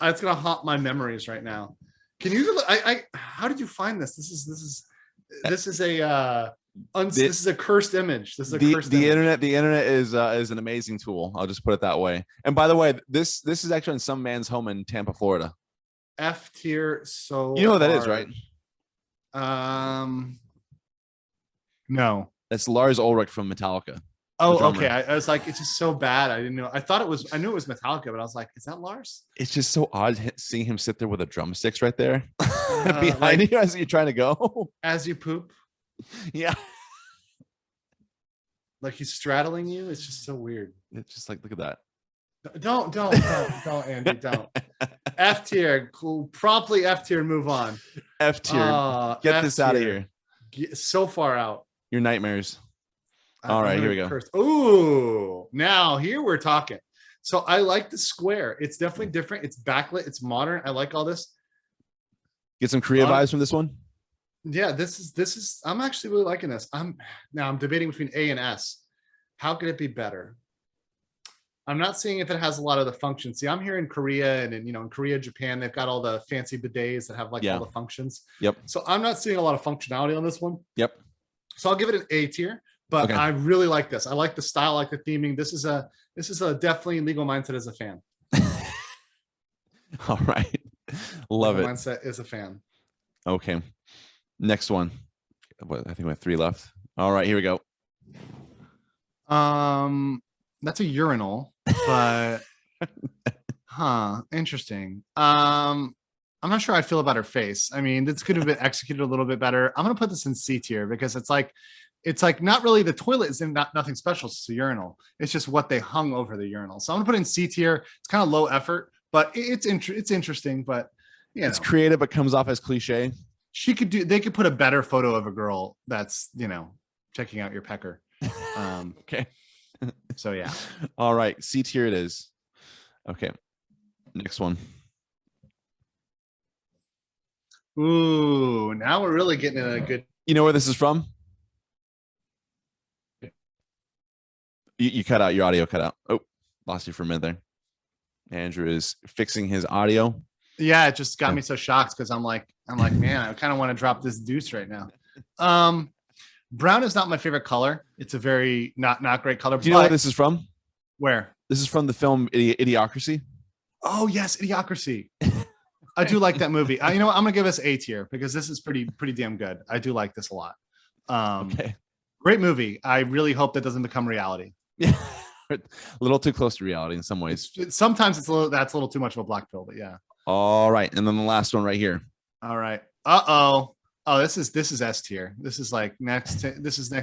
it's gonna haunt my memories right now. Can you? How did you find this? This is a cursed image. This is a cursed image. Internet. The internet is an amazing tool. I'll just put it that way. And by the way, this is actually in some man's home in Tampa, Florida. F tier. So you know what that is, right? No. That's Lars Ulrich from Metallica. Oh, okay. I was like, it's just so bad. I didn't know. I knew it was Metallica, but I was like, is that Lars? It's just so odd seeing him sit there with a drumsticks right there behind you as you're trying to go. As you poop. Yeah. Like he's straddling you. It's just so weird. It's just like, look at that. Don't, Andy, don't. F tier. Cool. Promptly F tier and move on. F tier. Get this out of here. So far out. Your nightmares. All right, here we go. Ooh, now here we're talking. So I like the square. It's definitely different. It's backlit. It's modern. I like all this. Get some Korea vibes from this one. Yeah, this is. I'm actually really liking this. I'm debating between A and S. How could it be better? I'm not seeing if it has a lot of the functions. See, I'm here in Korea, and in Korea, Japan, they've got all the fancy bidets that have all the functions. Yep. So I'm not seeing a lot of functionality on this one. Yep. So I'll give it an A tier. But I really like this. I like the style, I like the theming. This is a definitely Legal Mindset as a fan. All right. Love Legal it. Mindset is a fan. Okay. Next one. I think we have 3 left. All right, here we go. That's a urinal, but interesting. I'm not sure how I feel about her face. I mean, this could have been executed a little bit better. I'm gonna put this in C tier because it's like not really the toilet is nothing special. It's a urinal. It's just what they hung over the urinal. So I'm gonna put it in C tier. It's kind of low effort, but it's interesting. But it's creative, but comes off as cliche. They could put a better photo of a girl that's checking out your pecker. Okay. So yeah. All right, C tier it is. Okay. Next one. Ooh, now we're really getting in a good. You know where this is from? You cut out, your audio cut out. Oh, lost you for a minute there. Andrew is fixing his audio. Yeah, it just got me so shocked because I'm like, man, I kind of want to drop this deuce right now. Brown is not my favorite color. It's a very not great color. Do you know what this is from? Where? This is from the film Idiocracy. Oh yes, Idiocracy. I do like that movie. You know what? I'm gonna give this A tier because this is pretty damn good. I do like this a lot. Okay. Great movie. I really hope that doesn't become reality. Yeah. A little too close to reality in some ways. Sometimes that's a little too much of a black pill, but yeah. All right. And then the last one right here. All right. Oh, this is S tier. This is like next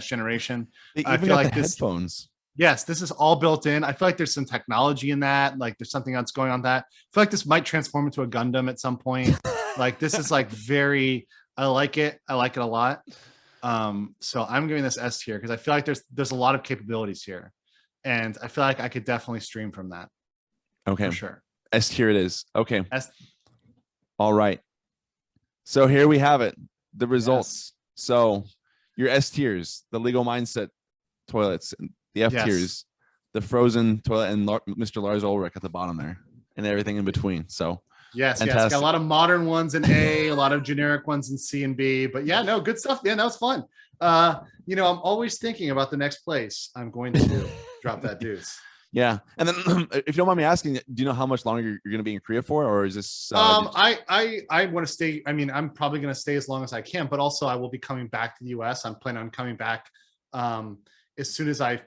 generation. I feel like this headphones. Yes, this is all built in. I feel like there's some technology in that. Like there's something else going on that. I feel like this might transform into a Gundam at some point. Like this is like I like it. I like it a lot. So I'm giving this S tier because I feel like there's a lot of capabilities here. And I feel like I could definitely stream from that. Okay. For sure. S tier it is. Okay. All right. So here we have it. The results. Yes. So your S tiers, the legal mindset toilets, the F tiers, the frozen toilet, and Mr. Lars Ulrich at the bottom there, and everything in between. So yes, got a lot of modern ones in A, a lot of generic ones in C and B. But yeah, no, good stuff. Yeah, that was fun. I'm always thinking about the next place I'm going to drop that deuce. Yeah, and then if you don't mind me asking, do you know how much longer you're going to be in Korea for, or is this? I want to stay. I mean, I'm probably going to stay as long as I can, but also I will be coming back to the U.S. I'm planning on coming back as soon as I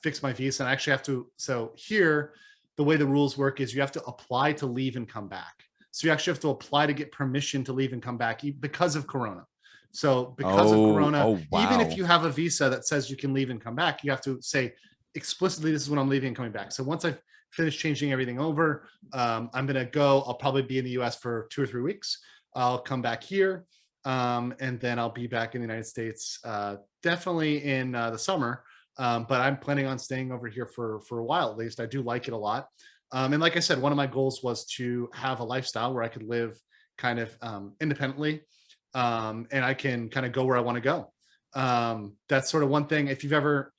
fix my visa. And I actually have to. So here, the way the rules work is you have to apply to leave and come back. So you actually have to apply to get permission to leave and come back because of Corona. So because of Corona, even if you have a visa that says you can leave and come back, you have to say explicitly, this is when I'm leaving and coming back. So once I've finished changing everything over, I'm going to go. I'll probably be in the US for 2 or 3 weeks. I'll come back here. And then I'll be back in the United States, definitely in the summer. But I'm planning on staying over here for a while, at least. I do like it a lot. And like I said, one of my goals was to have a lifestyle where I could live kind of independently. And I can kind of go where I want to go. That's sort of one thing. If you've ever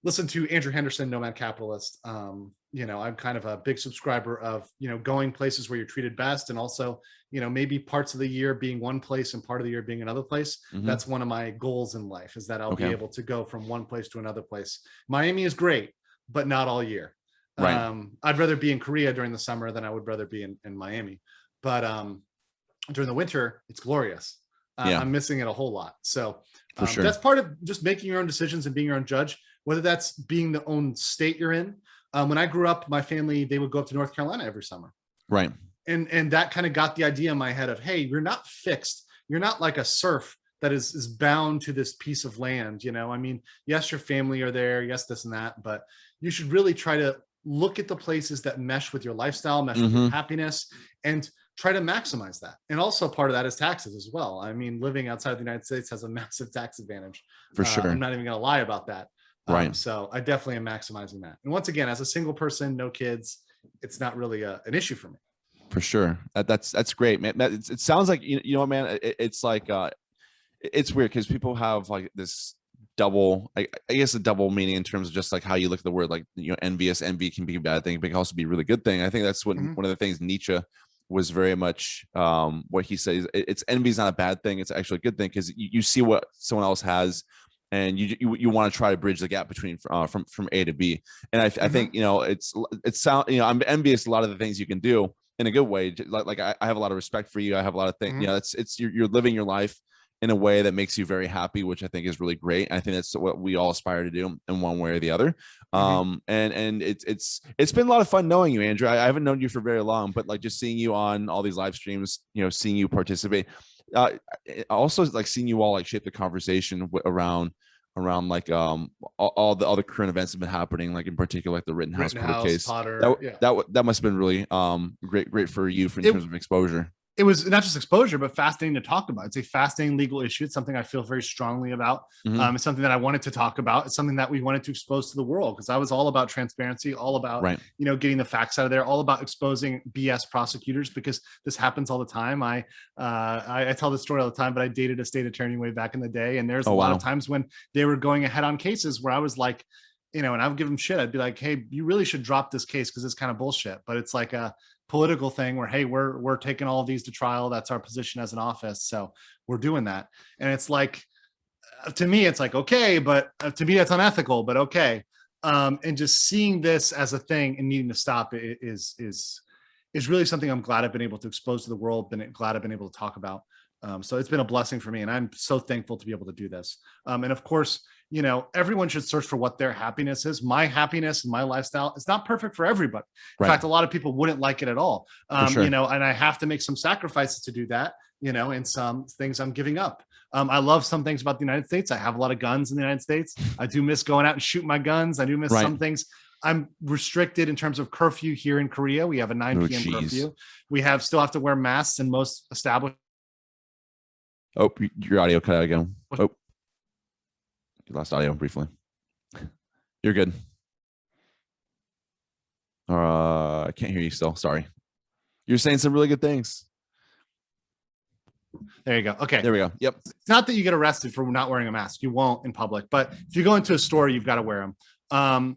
listened to Andrew Henderson, Nomad Capitalist, I'm kind of a big subscriber of, going places where you're treated best. And also, maybe parts of the year being one place and part of the year being another place. Mm-hmm. That's one of my goals in life, is that I'll be able to go from one place to another place. Miami is great, but not all year. Right. I'd rather be in Korea during the summer than I would rather be in Miami. But during the winter, it's glorious. I'm missing it a whole lot. So sure. That's part of just making your own decisions and being your own judge, whether that's being the own state you're in. When I grew up, my family, they would go up to North Carolina every summer. Right. And that kind of got the idea in my head of, hey, you're not fixed. You're not like a serf that is bound to this piece of land. I mean, yes, your family are there. Yes, this and that, but you should really try to look at the places that mesh with your lifestyle, mesh with your happiness, and try to maximize that. And also part of that is taxes as well. I mean, living outside of the United States has a massive tax advantage. For sure. I'm not even going to lie about that. Right. So I definitely am maximizing that. And once again, as a single person, no kids, it's not really an issue for me. For sure. That's great, man. It sounds like, you know what, man, it's like, it's weird because people have like this double, I guess a double meaning in terms of just like how you look at the word, like, envious. Envy can be a bad thing, but it can also be a really good thing. I think that's what one of the things Nietzsche was very much what he says. It's envy is not a bad thing. It's actually a good thing because you see what someone else has, and you want to try to bridge the gap between from A to B. And I think I'm envious of a lot of the things you can do in a good way. Like I have a lot of respect for you. I have a lot of things. You're living your life in a way that makes you very happy, which I think is really great. I think that's what we all aspire to do in one way or the other. And it's been a lot of fun knowing you, Andrew. I haven't known you for very long, but like just seeing you on all these live streams, seeing you participate, also like seeing you all like shape the conversation around like all the other current events have been happening, like in particular like the Rittenhouse court case. Potter, that must have been really great for you in terms of exposure. It was not just exposure, but fascinating to talk about. It's a fascinating legal issue. It's something I feel very strongly about. It's something that I wanted to talk about. It's something that we wanted to expose to the world because I was all about transparency, all about, getting the facts out of there, all about exposing BS prosecutors because this happens all the time. I tell this story all the time, but I dated a state attorney way back in the day. And there's a lot of times when they were going ahead on cases where I was like, and I would give them shit. I'd be like, hey, you really should drop this case because it's kind of bullshit. But it's like a political thing where, hey, we're taking all of these to trial. That's our position as an office. So we're doing that. And it's like, to me, it's like, okay, but to me, that's unethical, but okay. And just seeing this as a thing and needing to stop it is really something I'm glad I've been able to expose to the world, glad I've been able to talk about. So it's been a blessing for me, and I'm so thankful to be able to do this. And of course, everyone should search for what their happiness is. My happiness and my lifestyle is not perfect for everybody. In fact, a lot of people wouldn't like it at all. Sure. And I have to make some sacrifices to do that, and some things I'm giving up. I love some things about the United States. I have a lot of guns in the United States. I do miss going out and shooting my guns. I do miss some things. I'm restricted in terms of curfew here in Korea. We have a 9 p.m. curfew. We still have to wear masks in most established. Oh, your audio cut out again. Oh, you lost audio briefly. You're good. I can't hear you still. Sorry. You're saying some really good things. There you go. Okay. There we go. Yep. It's not that you get arrested for not wearing a mask. You won't in public, but if you go into a store, you've got to wear them.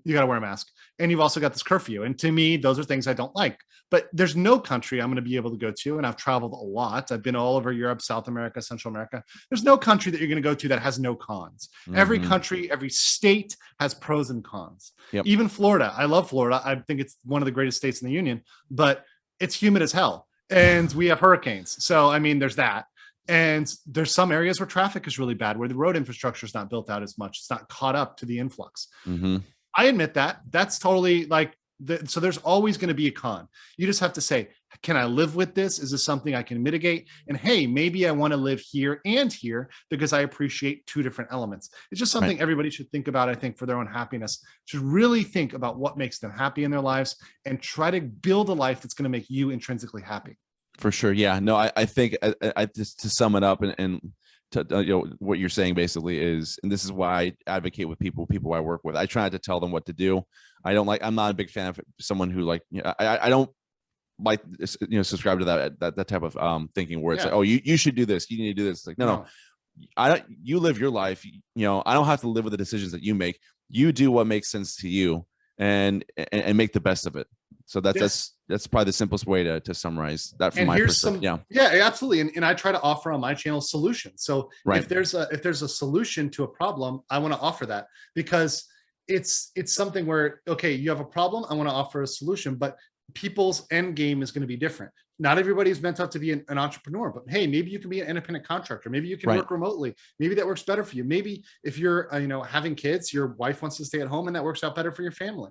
You got to wear a mask, and you've also got this curfew. And to me, those are things I don't like, but there's no country I'm going to be able to go to. And I've traveled a lot. I've been all over Europe, South America, Central America. There's no country that you're going to go to that has no cons. Mm-hmm. Every country, every state has pros and cons. Yep. Even Florida. I love Florida. I think it's one of the greatest states in the union, but it's humid as hell. And we have hurricanes. So, I mean, there's that. And there's some areas where traffic is really bad, where the road infrastructure is not built out as much. It's not caught up to the influx. Mm-hmm. I admit that. That's totally like, so there's always going to be a con. You just have to say, can I live with this? Is this something I can mitigate? And hey, maybe I want to live here and here because I appreciate two different elements. It's just something everybody should think about, I think, for their own happiness. Should really think about what makes them happy in their lives and try to build a life that's going to make you intrinsically happy. For sure. Yeah, no, I think I just to sum it up and to, what you're saying basically is, and this is why I advocate with people I work with. I try not to tell them what to do. I'm not a big fan of someone who I don't like, subscribe to that type of thinking where it's like, oh, you should do this. You need to do this. It's like, no, you live your life. I don't have to live with the decisions that you make. You do what makes sense to you and make the best of it. So that's probably the simplest way to summarize that from my perspective. Yeah, absolutely. And I try to offer on my channel solutions. So if there's a solution to a problem, I want to offer that, because it's something where, okay, you have a problem, I want to offer a solution, but people's end game is going to be different. Not everybody's meant out to be an entrepreneur, but hey, maybe you can be an independent contractor. Maybe you can work remotely. Maybe that works better for you. Maybe if you're, having kids, your wife wants to stay at home and that works out better for your family.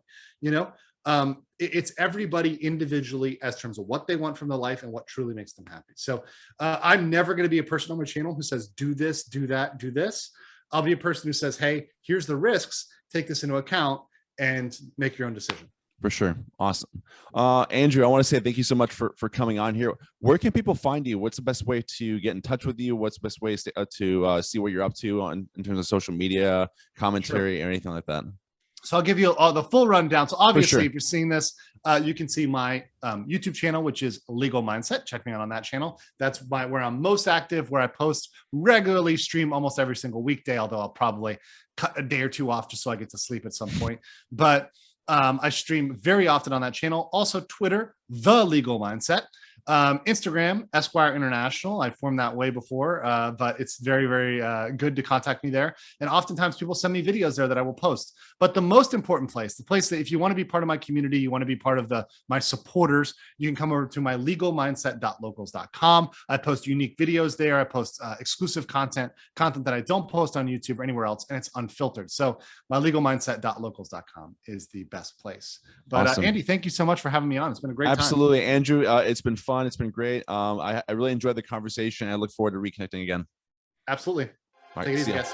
It's everybody individually as terms of what they want from their life and what truly makes them happy. So I'm never going to be a person on my channel who says, do this, do that, do this. I'll be a person who says, hey, here's the risks, take this into account and make your own decision. For sure. Awesome. Andrew, I want to say thank you so much for coming on here. Where can people find you? What's the best way to get in touch with you? What's the best way to see what you're up to in terms of social media, commentary, or anything like that? So I'll give you the full rundown. So obviously, if you're seeing this, you can see my YouTube channel, which is Legal Mindset. Check me out on that channel. That's where I'm most active, where I post regularly, stream almost every single weekday, although I'll probably cut a day or two off just so I get to sleep at some point. But I stream very often on that channel. Also Twitter, The Legal Mindset. Instagram, Esquire International. I formed that way before, but it's very, very good to contact me there. And oftentimes people send me videos there that I will post. But the most important place, the place that if you want to be part of my community, you want to be part of my supporters, you can come over to my legalmindset.locals.com. I post unique videos there. I post exclusive content that I don't post on YouTube or anywhere else, and it's unfiltered. So my legalmindset.locals.com is the best place. But awesome. Andy, thank you so much for having me on. It's been a great time. Absolutely, Andrew. It's been fun. It's been great. I really enjoyed the conversation. I look forward to reconnecting again. Absolutely. All right, take it easy, guys.